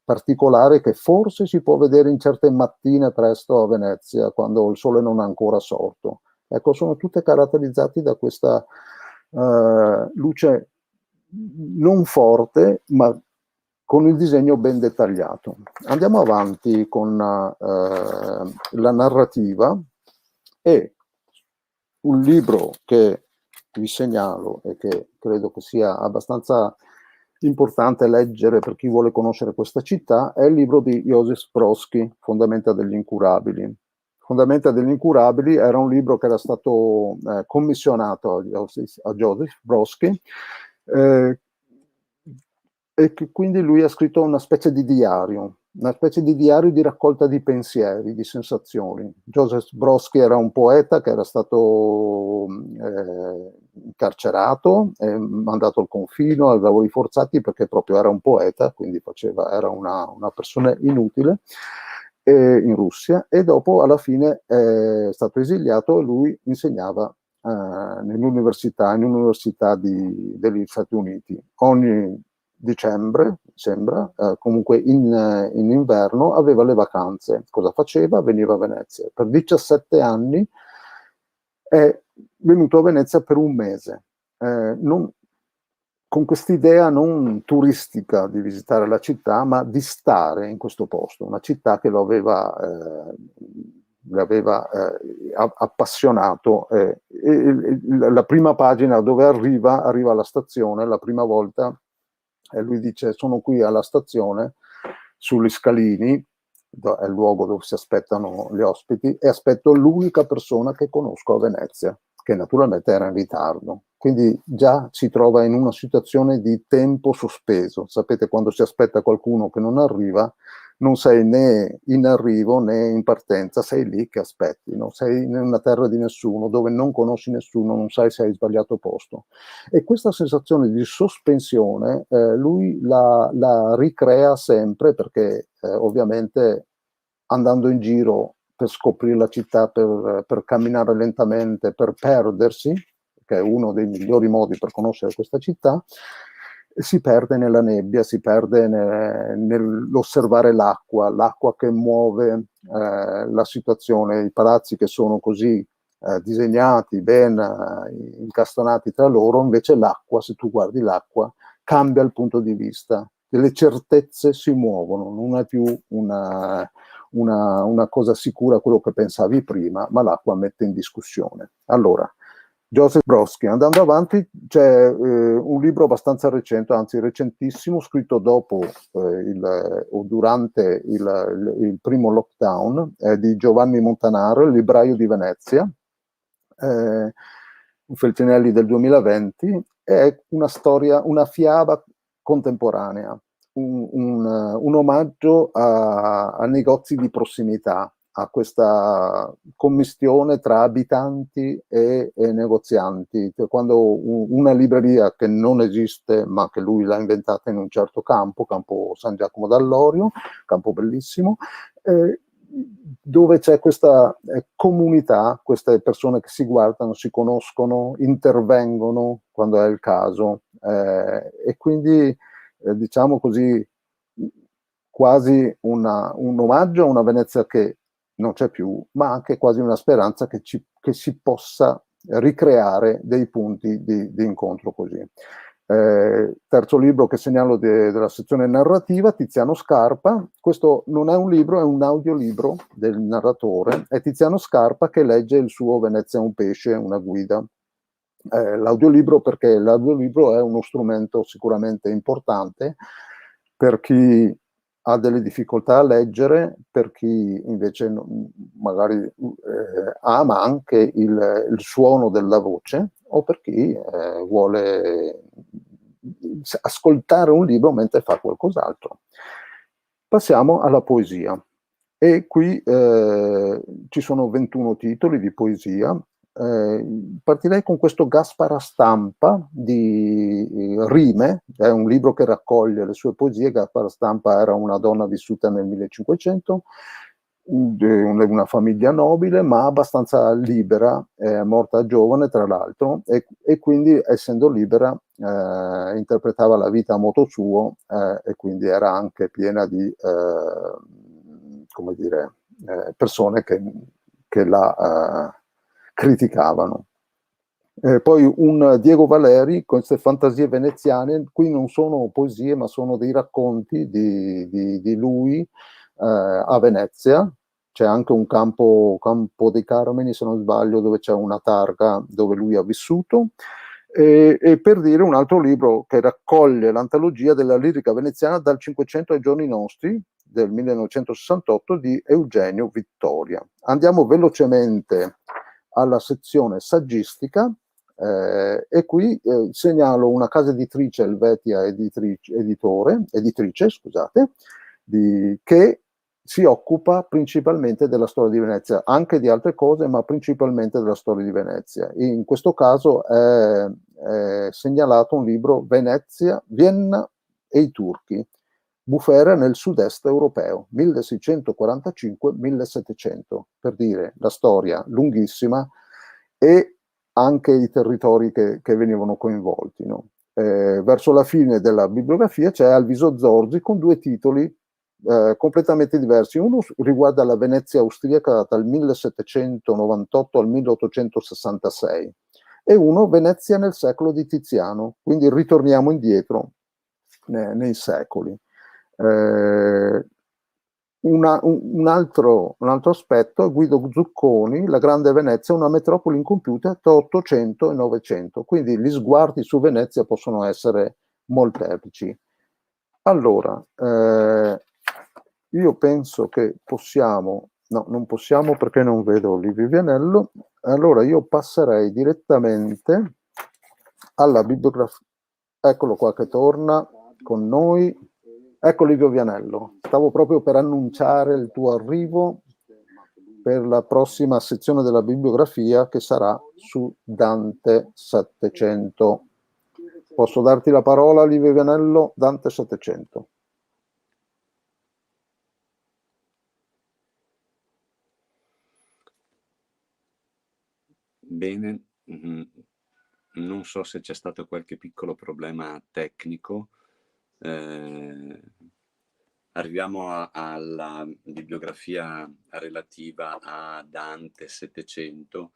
particolare che forse si può vedere in certe mattine presto a Venezia, quando il sole non è ancora sorto. Ecco, sono tutte caratterizzate da questa luce non forte, ma con il disegno ben dettagliato. Andiamo avanti con la narrativa, e un libro che vi segnalo e che credo che sia abbastanza importante leggere per chi vuole conoscere questa città è il libro di Joseph Brodsky, Fondamenta degli incurabili. Fondamenta degli incurabili era un libro che era stato commissionato a Joseph Brodsky, e che quindi lui ha scritto una specie di diario di raccolta di pensieri, di sensazioni. Joseph Brodsky era un poeta che era stato incarcerato, mandato al confino, ai lavori forzati, perché proprio era un poeta, quindi era una persona inutile in Russia, e dopo alla fine è stato esiliato, e lui insegnava in un'università degli Stati Uniti. Ogni dicembre, sembra, comunque in inverno aveva le vacanze. Cosa faceva? Veniva a Venezia. Per 17 anni è venuto a Venezia per un mese, con quest'idea non turistica di visitare la città, ma di stare in questo posto, una città che lo aveva appassionato. La prima pagina dove arriva alla stazione la prima volta, e lui dice: sono qui alla stazione, sugli scalini, è il luogo dove si aspettano gli ospiti, e aspetto l'unica persona che conosco a Venezia, che naturalmente era in ritardo. Quindi già si trova in una situazione di tempo sospeso. Sapete, quando si aspetta qualcuno che non arriva, non sei né in arrivo né in partenza, sei lì che aspetti, no? Sei in una terra di nessuno, dove non conosci nessuno, non sai se hai sbagliato posto. E questa sensazione di sospensione lui la ricrea sempre, perché ovviamente andando in giro per scoprire la città, per camminare lentamente, per perdersi, che è uno dei migliori modi per conoscere questa città, si perde nella nebbia, si perde nell'osservare l'acqua che muove la situazione, i palazzi che sono così disegnati, ben incastonati tra loro. Invece l'acqua, se tu guardi l'acqua, cambia il punto di vista, le certezze si muovono, non è più una cosa sicura quello che pensavi prima, ma l'acqua mette in discussione. Allora, Joseph Brodsky. Andando avanti, c'è un libro abbastanza recente, anzi recentissimo, scritto dopo o durante il primo lockdown, di Giovanni Montanaro, Il libraio di Venezia, Feltrinelli del 2020, è una storia, una fiaba contemporanea, un omaggio a negozi di prossimità, a questa commistione tra abitanti e negozianti. Quando una libreria che non esiste, ma che lui l'ha inventata in un certo campo San Giacomo d'Allorio, campo bellissimo, dove c'è questa comunità, queste persone che si guardano, si conoscono, intervengono quando è il caso, e quindi diciamo così quasi un omaggio a una Venezia che non c'è più, ma anche quasi una speranza che si possa ricreare dei punti di incontro così. Terzo libro che segnalo della sezione narrativa, Tiziano Scarpa. Questo non è un libro, è un audiolibro del narratore. È Tiziano Scarpa che legge il suo Venezia è un pesce, una guida. L'audiolibro, perché l'audiolibro è uno strumento sicuramente importante per chi ha delle difficoltà a leggere, per chi invece magari ama anche il suono della voce, o per chi vuole ascoltare un libro mentre fa qualcos'altro. Passiamo alla poesia. E qui ci sono 21 titoli di poesia. Partirei con questo Gaspara Stampa di Rime, è un libro che raccoglie le sue poesie. Gaspara Stampa era una donna vissuta nel 1500, una famiglia nobile ma abbastanza libera, è morta giovane tra l'altro, e quindi essendo libera interpretava la vita a modo suo, e quindi era anche piena di come dire, persone che la criticavano. Poi un Diego Valeri, con queste fantasie veneziane. Qui non sono poesie ma sono dei racconti di lui a Venezia. C'è anche un campo dei Carmeni, se non sbaglio, dove c'è una targa dove lui ha vissuto. E per dire un altro libro che raccoglie l'antologia della lirica veneziana dal Cinquecento ai giorni nostri, del 1968, di Eugenio Vittoria. Andiamo velocemente alla sezione saggistica, e qui segnalo una casa editrice, Helvetia editrice, scusate, che si occupa principalmente della storia di Venezia, anche di altre cose, ma principalmente della storia di Venezia. In questo caso è segnalato un libro, Venezia, Vienna e i turchi, bufera nel sud-est europeo, 1645-1700, per dire la storia lunghissima e anche i territori che venivano coinvolti, no? Verso la fine della bibliografia c'è Alviso Zorzi con due titoli completamente diversi. Uno riguarda la Venezia austriaca dal 1798 al 1866 e uno Venezia nel secolo di Tiziano, quindi ritorniamo indietro nei secoli. Un altro aspetto è Guido Zucconi, La Grande Venezia, una metropoli incompiuta tra 800 e 900, quindi gli sguardi su Venezia possono essere molteplici. Allora, io penso che possiamo, no, non possiamo perché non vedo Livio Vianello, allora io passerei direttamente alla bibliografia. Eccolo qua che torna con noi. Ecco Livio Vianello, stavo proprio per annunciare il tuo arrivo per la prossima sezione della bibliografia che sarà su Dante 700. Posso darti la parola, Livio Vianello? Dante 700. Bene, non so se c'è stato qualche piccolo problema tecnico. Arriviamo alla bibliografia relativa a Dante 700,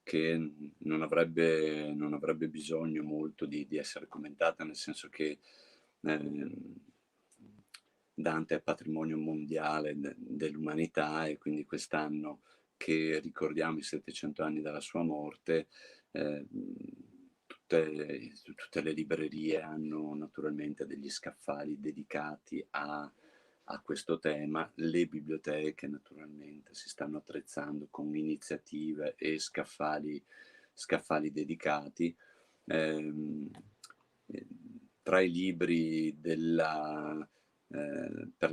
che non avrebbe bisogno molto di essere commentata, nel senso che Dante è patrimonio mondiale dell'umanità, e quindi quest'anno che ricordiamo i 700 anni dalla sua morte tutte le librerie hanno naturalmente degli scaffali dedicati a questo tema. Le biblioteche naturalmente si stanno attrezzando con iniziative e scaffali dedicati. Tra i libri per la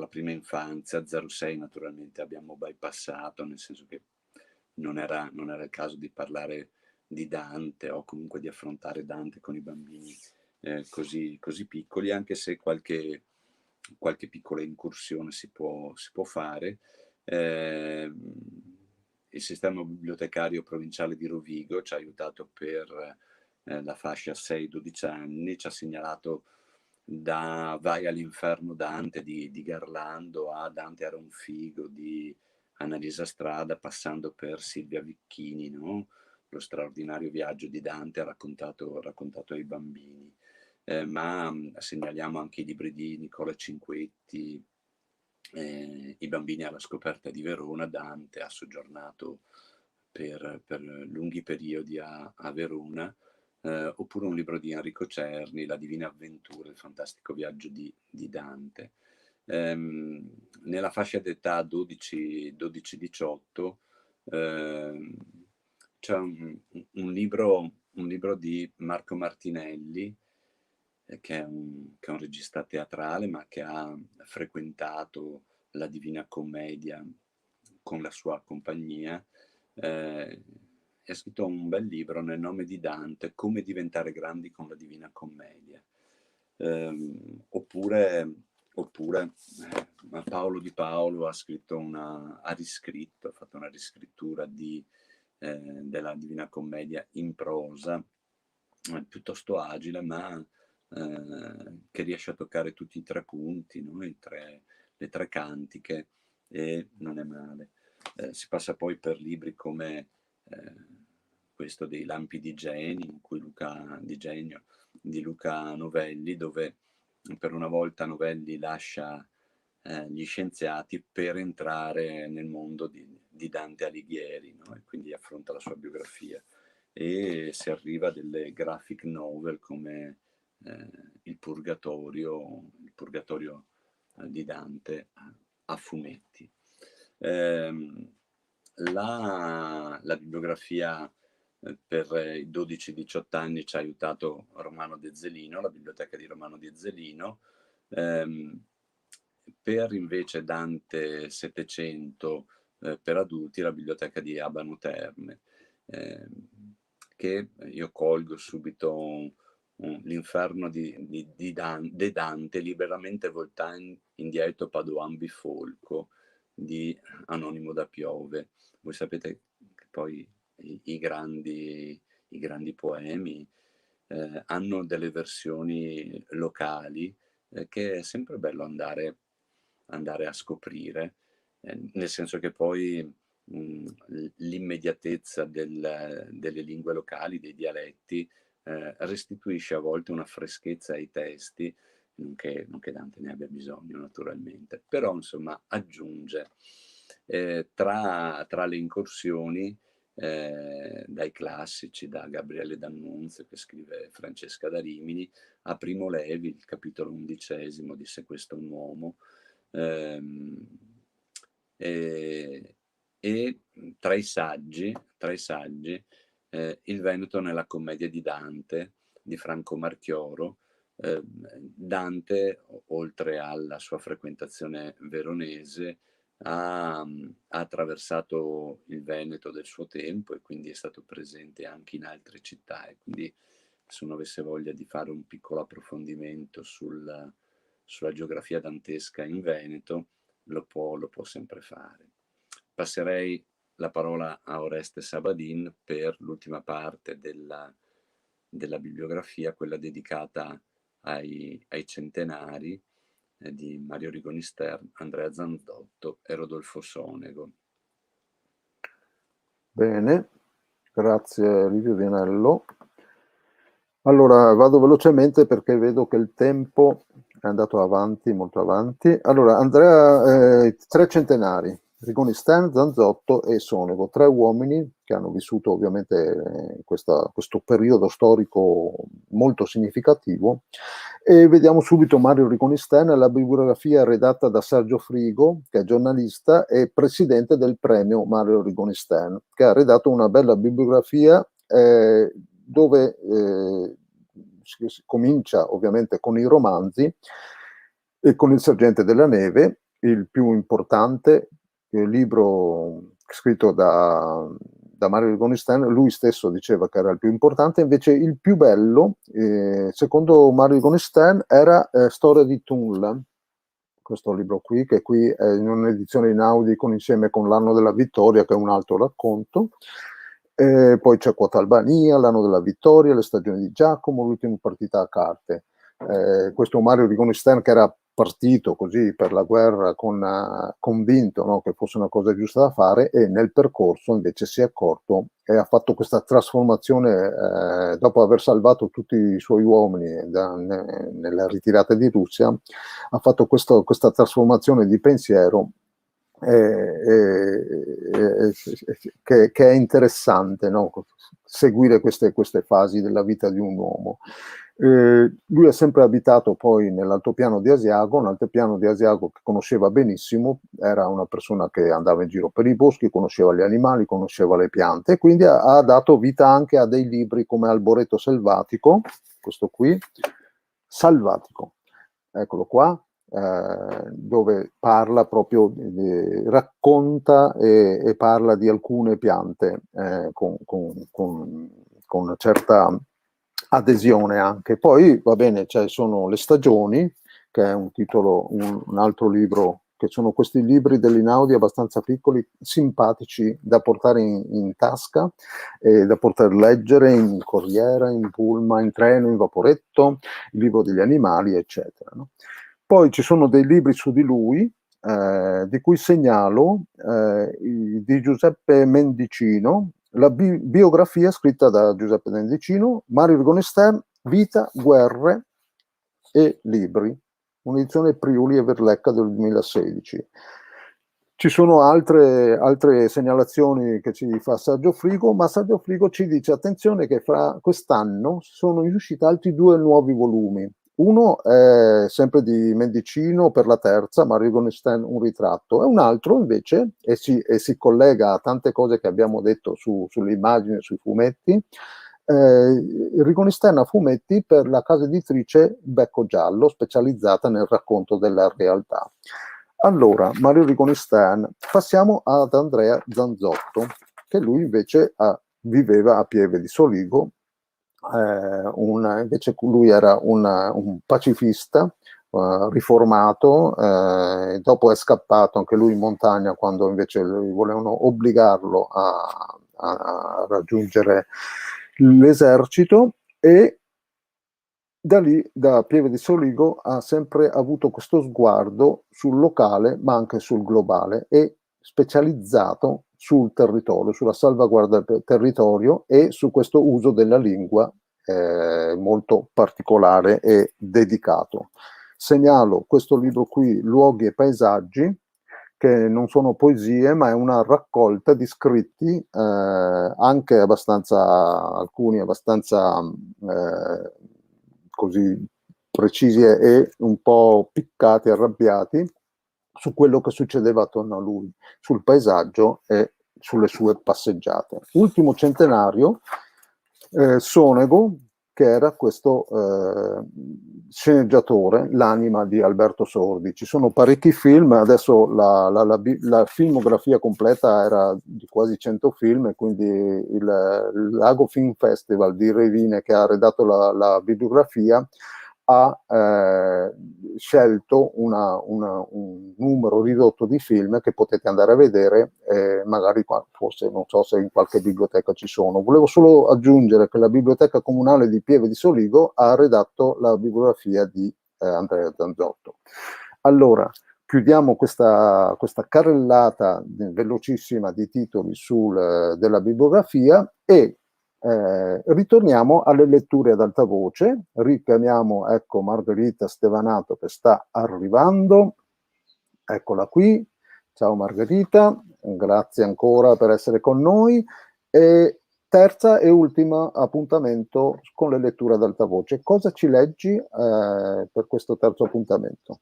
prima infanzia, 06 naturalmente abbiamo bypassato, nel senso che non era il caso di parlare di Dante o comunque di affrontare Dante con i bambini così piccoli, anche se qualche piccola incursione si può fare. Il sistema bibliotecario provinciale di Rovigo ci ha aiutato per la fascia 6-12 anni, ci ha segnalato da Vai all'inferno Dante di Garlando a Dante era un figo di Annalisa Strada, passando per Silvia Vicchini, no? Lo straordinario viaggio di Dante raccontato ai bambini. Ma segnaliamo anche i libri di Nicola Cinquetti, I bambini alla scoperta di Verona. Dante ha soggiornato per lunghi periodi a Verona, oppure un libro di Enrico Cerni, La Divina Avventura, il fantastico viaggio di Dante. Nella fascia d'età 12-18 c'è un libro di Marco Martinelli, che è un regista teatrale, ma che ha frequentato la Divina Commedia con la sua compagnia. Ha scritto un bel libro Nel nome di Dante, Come diventare grandi con la Divina Commedia. Oppure Paolo Di Paolo ha fatto una riscrittura della Divina Commedia in prosa, piuttosto agile, ma che riesce a toccare tutti i 3 punti, no? Le tre cantiche, e non è male. Si passa poi per libri come questo dei Lampi di Genio di Luca Novelli, dove per una volta Novelli lascia gli scienziati per entrare nel mondo di Dante Alighieri, no? E quindi affronta la sua biografia, e si arriva a delle graphic novel come il Purgatorio di Dante a fumetti. La bibliografia per i 12-18 anni ci ha aiutato Romano De Zelino, la biblioteca di Romano De Zelino. Per invece Dante 700 per adulti, la biblioteca di Abano Terme, che io colgo subito l'inferno di Dante, liberamente voltan indietro Padoan bifolco di Anonimo da Piove. Voi sapete che poi i grandi poemi hanno delle versioni locali che è sempre bello andare a scoprire, nel senso che poi l'immediatezza delle lingue locali, dei dialetti, restituisce a volte una freschezza ai testi, non che Dante ne abbia bisogno naturalmente, però insomma aggiunge. Tra le incursioni, dai classici, da Gabriele D'Annunzio che scrive Francesca da Rimini, a Primo Levi, il capitolo 11 di Se questo è un uomo, e tra i saggi Il Veneto nella commedia di Dante di Franco Marchioro. Dante, oltre alla sua frequentazione veronese, ha attraversato il Veneto del suo tempo e quindi è stato presente anche in altre città, e quindi se uno avesse voglia di fare un piccolo approfondimento sulla geografia dantesca in Veneto lo può sempre fare. Passerei la parola a Oreste Sabadin per l'ultima parte della bibliografia, quella dedicata ai centenari di Mario Rigoni Stern, Andrea Zandotto e Rodolfo Sonego. Bene, grazie Livio Vianello. Allora vado velocemente perché vedo che il tempo è andato avanti, molto avanti. Allora Andrea, 3 centenari, Rigoni Stern, Zanzotto e Sonego, 3 uomini che hanno vissuto ovviamente questo periodo storico molto significativo. E vediamo subito Mario Rigoni Stern, la bibliografia redatta da Sergio Frigo, che è giornalista e presidente del premio Mario Rigoni Stern, che ha redatto una bella bibliografia dove si comincia ovviamente con i romanzi e con Il Sergente della Neve, il più importante libro scritto da Mario Rigoni Stern. Lui stesso diceva che era il più importante, invece il più bello, secondo Mario Rigoni Stern, era Storia di Tunla, questo libro qui, che qui è in un'edizione in Audi insieme con L'anno della vittoria, che è un altro racconto. Poi c'è Quota Albania, L'anno della vittoria, Le stagioni di Giacomo, L'ultima partita a carte. Questo Mario Rigoni Stern, che era partito così per la guerra convinto, no, che fosse una cosa giusta da fare, e nel percorso invece si è accorto e ha fatto questa trasformazione dopo aver salvato tutti i suoi uomini nella ritirata di Russia. Ha fatto questa trasformazione di pensiero che è interessante, no? Seguire queste fasi della vita di un uomo. Lui ha sempre abitato poi nell'altopiano di Asiago, un altopiano di Asiago che conosceva benissimo, era una persona che andava in giro per i boschi, conosceva gli animali, conosceva le piante, e quindi ha dato vita anche a dei libri come Alboreto Selvatico, questo qui, Salvatico, eccolo qua, dove parla proprio, racconta e parla di alcune piante con una certa adesione anche. Poi va bene, sono Le stagioni, che è un titolo, un altro libro, che sono questi libri dell'Inaudi abbastanza piccoli, simpatici da portare in tasca, da poter leggere in corriera, in pullman, in treno, in vaporetto, il libro degli animali, eccetera, no? Poi ci sono dei libri su di lui, di cui segnalo di Giuseppe Mendicino, la biografia scritta da Giuseppe Mendicino, Mario Rigoni Stern, Vita, guerre e libri, un'edizione Priuli e Verlecca del 2016. Ci sono altre segnalazioni che ci fa Sergio Frigo, ma Sergio Frigo ci dice: attenzione che fra quest'anno sono in uscita altri 2 nuovi volumi. Uno è sempre di Mendicino per la terza, Mario Rigoni Stern, un ritratto, e un altro invece, e si collega a tante cose che abbiamo detto sulle immagini, sui fumetti, Rigoni Stern a fumetti per la casa editrice Becco Giallo, specializzata nel racconto della realtà. Allora, Mario Rigoni Stern, passiamo ad Andrea Zanzotto, che lui invece viveva a Pieve di Soligo. Invece lui era un pacifista riformato, dopo è scappato anche lui in montagna quando invece volevano obbligarlo a raggiungere l'esercito, e da lì, da Pieve di Soligo, ha sempre avuto questo sguardo sul locale ma anche sul globale, e specializzato sul territorio, sulla salvaguardia del territorio e su questo uso della lingua molto particolare e dedicato. Segnalo questo libro qui, Luoghi e paesaggi, che non sono poesie ma è una raccolta di scritti, anche alcuni abbastanza così precisi e un po' piccati, arrabbiati, su quello che succedeva attorno a lui, sul paesaggio e sulle sue passeggiate. Ultimo centenario, Sonego, che era questo sceneggiatore, l'anima di Alberto Sordi. Ci sono parecchi film, adesso la filmografia completa era di quasi 100 film, e quindi il Lago Film Festival di Revine, che ha redatto la bibliografia, ha scelto un numero ridotto di film che potete andare a vedere, magari forse non so se in qualche biblioteca ci sono. Volevo solo aggiungere che la Biblioteca Comunale di Pieve di Soligo ha redatto la bibliografia di Andrea Zanzotto. Allora, chiudiamo questa carrellata velocissima di titoli della bibliografia e ritorniamo alle letture ad alta voce. Richiamiamo, ecco, Margherita Stevanato che sta arrivando, eccola qui, Ciao Margherita, grazie ancora per essere con noi. E terza e ultimo appuntamento con le letture ad alta voce. Cosa ci leggi per questo terzo appuntamento?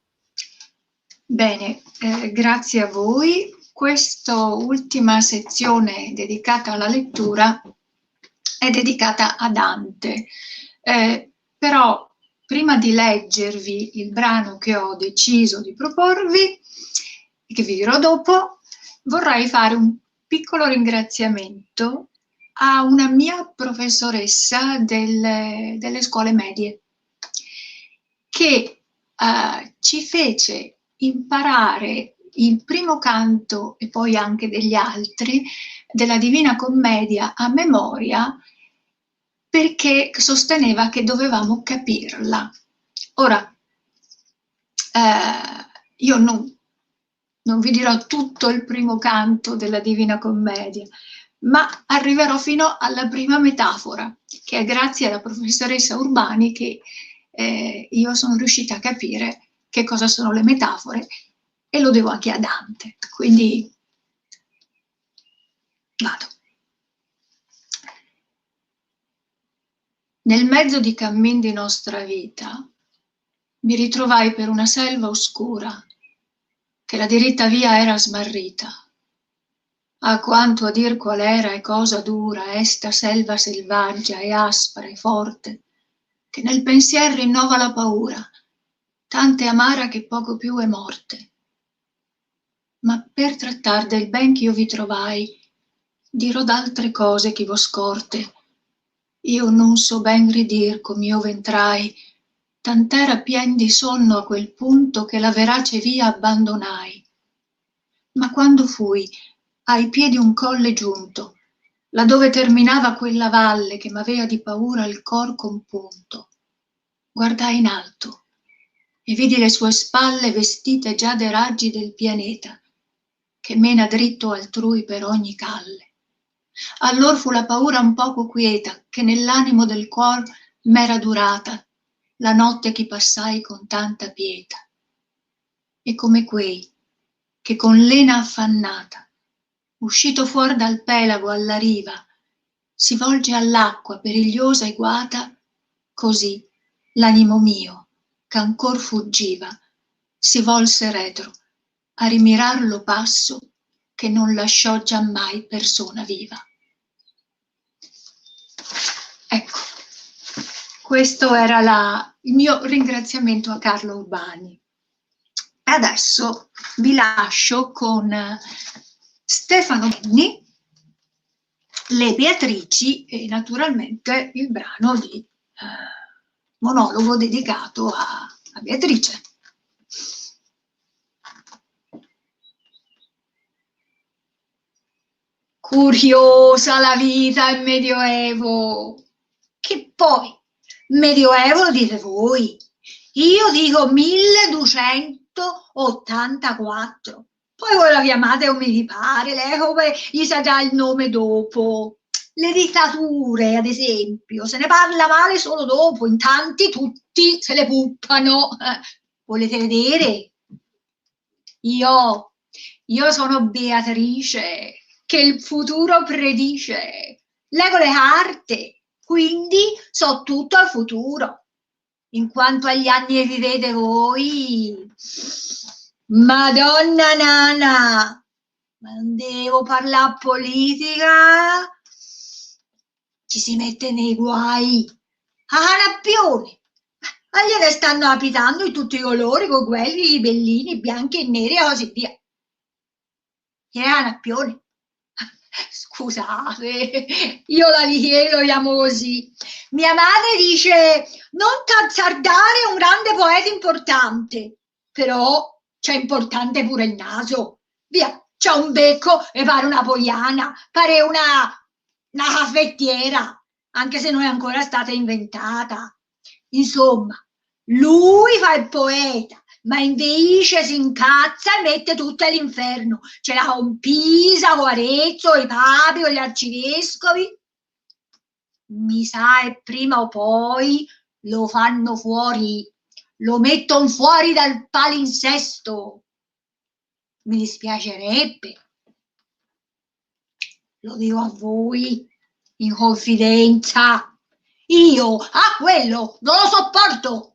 Bene, grazie a voi. Questa ultima sezione dedicata alla lettura è dedicata a Dante. Però prima di leggervi il brano che ho deciso di proporvi, e che vi dirò dopo, vorrei fare un piccolo ringraziamento a una mia professoressa delle scuole medie, che ci fece imparare il primo canto e poi anche degli altri della Divina Commedia a memoria, perché sosteneva che dovevamo capirla. Ora, io non vi dirò tutto il primo canto della Divina Commedia, ma arriverò fino alla prima metafora, che è grazie alla professoressa Urbani che io sono riuscita a capire che cosa sono le metafore, e lo devo anche a Dante. Quindi vado. Nel mezzo di cammin di nostra vita mi ritrovai per una selva oscura, che la diritta via era smarrita. Ah, quanto a dir qual era e cosa dura esta selva selvaggia e aspra e forte, che nel pensier rinnova la paura, tante amara che poco più è morte. Ma per trattar del ben ch'io vi trovai, dirò d'altre cose che vo scorte. Io non so ben ridir com'io v'entrai, tant'era pien di sonno a quel punto che la verace via abbandonai. Ma quando fui ai piedi un colle giunto, laddove terminava quella valle che m'avea di paura il cor compunto, guardai in alto e vidi le sue spalle vestite già de raggi del pianeta, che mena dritto altrui per ogni calle. Allor fu la paura un poco quieta, che nell'animo del cuor m'era durata, la notte che passai con tanta pietà. E come quei che con lena affannata, uscito fuor dal pelago alla riva, si volge all'acqua perigliosa e guata, così l'animo mio, ch'ancor fuggiva, si volse retro a rimirar lo passo che non lasciò giammai persona viva. Ecco, questo era il mio ringraziamento a Carlo Urbani. Adesso vi lascio con Stefano Benni, Le Beatrici, e naturalmente il brano di monologo dedicato a Beatrice. Curiosa la vita in Medioevo, che poi Medioevo lo dite voi, io dico 1284, poi voi la chiamate come vi pare, lei come gli sa già il nome dopo. Le dittature, ad esempio, se ne parla male solo dopo, in tanti tutti se le puppano. Volete vedere? Io sono Beatrice, che il futuro predice. Leggo le carte, quindi so tutto al futuro. In quanto agli anni che vivete voi, Madonna nana, ma non devo parlare politica? Ci si mette nei guai. A Canappione, ma gliene stanno abitando di tutti i colori, con quelli bellini, bianchi e neri e così via. Chi è Canappione? Scusate, io lo chiamo così. Mia madre dice: non t'azzardare, è un grande poeta importante, però c'è importante pure il naso. Via, c'ha un becco e pare una poiana, pare una caffettiera, anche se non è ancora stata inventata. Insomma, lui fa il poeta, ma invece si incazza e mette tutto all'inferno. Ce l'ha con Pisa, con Arezzo, i papi, con gli arcivescovi. Mi sa che prima o poi lo fanno fuori, lo mettono fuori dal palinsesto. mi dispiacerebbe. Lo dico a voi in confidenza. Io a quello non lo sopporto.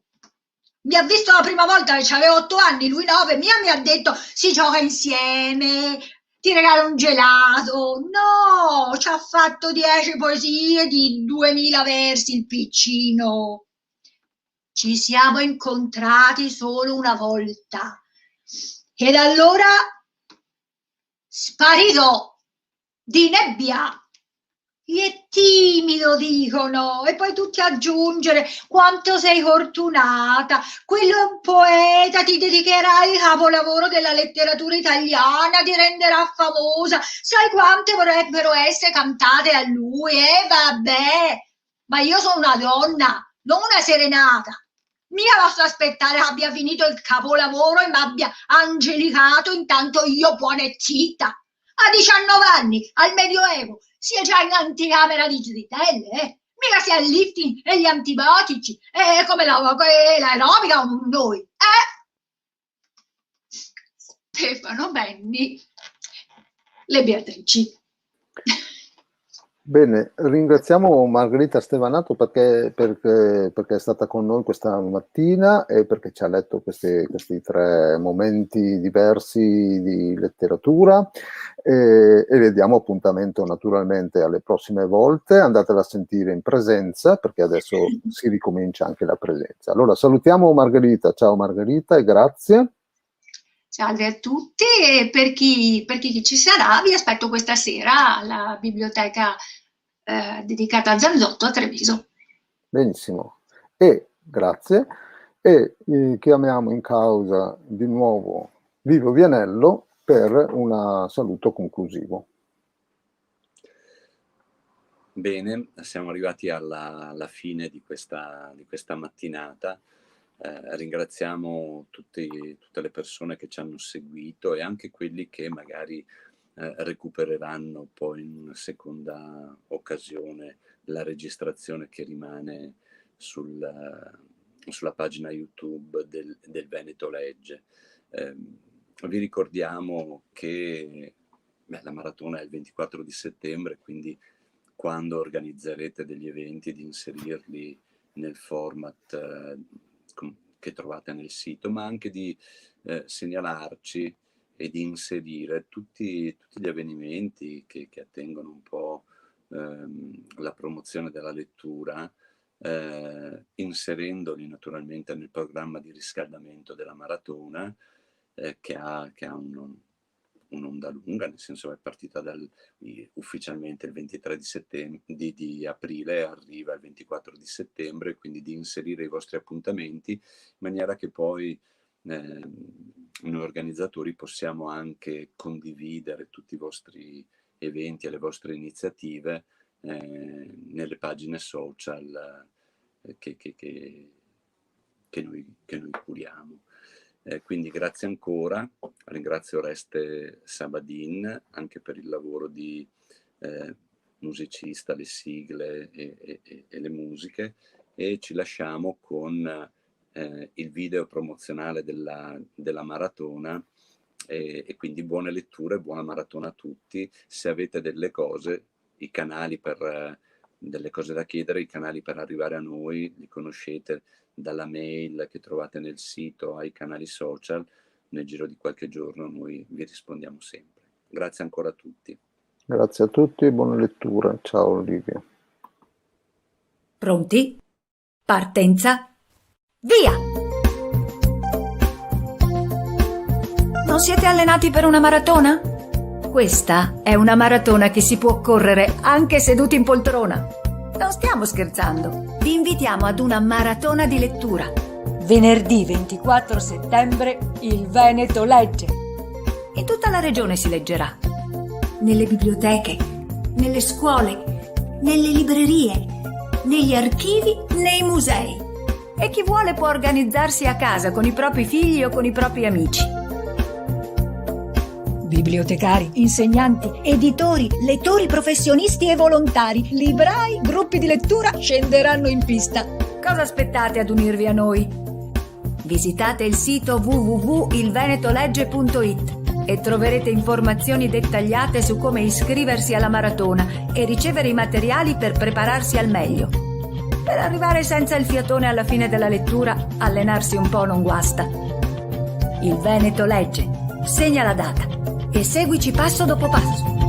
Mi ha visto la prima volta che avevo 8 anni, lui 9, mi ha detto si gioca insieme, ti regalo un gelato. No, ci ha fatto 10 poesie di 2000 versi il piccino. Ci siamo incontrati solo una volta e da allora sparito di nebbia. È timido, dicono, e poi tutti aggiungere quanto sei fortunata, quello è un poeta, ti dedicherà il capolavoro della letteratura italiana, ti renderà famosa, sai quante vorrebbero essere cantate a lui, vabbè, ma io sono una donna, non una serenata, mica posso aspettare che abbia finito il capolavoro e mi abbia angelicato intanto io buona e zitta. A 19 anni, al Medioevo, si è già in anticamera di zitelle, mica si è il lifting e gli antibiotici, come l'aerobica come noi, Stefano Benni, le Beatrici. Bene, ringraziamo Margherita Stevanato perché è stata con noi questa mattina e perché ci ha letto questi 3 momenti diversi di letteratura e le diamo appuntamento naturalmente alle prossime volte. Andatela a sentire in presenza perché adesso si ricomincia anche la presenza. Allora salutiamo Margherita, ciao Margherita e grazie. Salve a tutti e per chi ci sarà vi aspetto questa sera alla biblioteca dedicata a Zanzotto a Treviso. Benissimo, e grazie. E chiamiamo in causa di nuovo Livio Vianello per un saluto conclusivo. Bene, siamo arrivati alla fine di questa mattinata. Ringraziamo tutte le persone che ci hanno seguito e anche quelli che magari recupereranno poi in una seconda occasione la registrazione che rimane sulla pagina YouTube del Veneto Legge. Vi ricordiamo che la maratona è il 24 di settembre, quindi quando organizzerete degli eventi di inserirli nel format che trovate nel sito, ma anche di segnalarci e di inserire tutti gli avvenimenti che attengono un po' la promozione della lettura, inserendoli naturalmente nel programma di riscaldamento della maratona che ha un'onda lunga, nel senso è partita ufficialmente il 23 di aprile e arriva il 24 di settembre, quindi di inserire i vostri appuntamenti in maniera che poi noi organizzatori possiamo anche condividere tutti i vostri eventi e le vostre iniziative nelle pagine social che noi curiamo. Quindi grazie ancora, ringrazio Oreste Sabadin anche per il lavoro di musicista, le sigle e le musiche, e ci lasciamo con il video promozionale della maratona e quindi buone letture, buona maratona a tutti. Se avete delle cose, i canali delle cose da chiedere, i canali per arrivare a noi li conoscete, dalla mail che trovate nel sito ai canali social. Nel giro di qualche giorno noi vi rispondiamo sempre. Grazie ancora a tutti. Grazie a tutti e buona lettura. Ciao Olivia. Pronti? Partenza? Via! Non siete allenati per una maratona? Questa è una maratona che si può correre anche seduti in poltrona. Non stiamo scherzando. Vi invitiamo ad una maratona di lettura. Venerdì 24 settembre il Veneto legge. In tutta la regione si leggerà. Nelle biblioteche, nelle scuole, nelle librerie, negli archivi, nei musei. E chi vuole può organizzarsi a casa con i propri figli o con i propri amici. Bibliotecari, insegnanti, editori, lettori professionisti e volontari, librai, gruppi di lettura scenderanno in pista. Cosa aspettate ad unirvi a noi? Visitate il sito www.ilvenetolegge.it e troverete informazioni dettagliate su come iscriversi alla maratona e ricevere i materiali per prepararsi al meglio. Per arrivare senza il fiatone alla fine della lettura, allenarsi un po' non guasta. Il Veneto legge, segna la data e seguici passo dopo passo.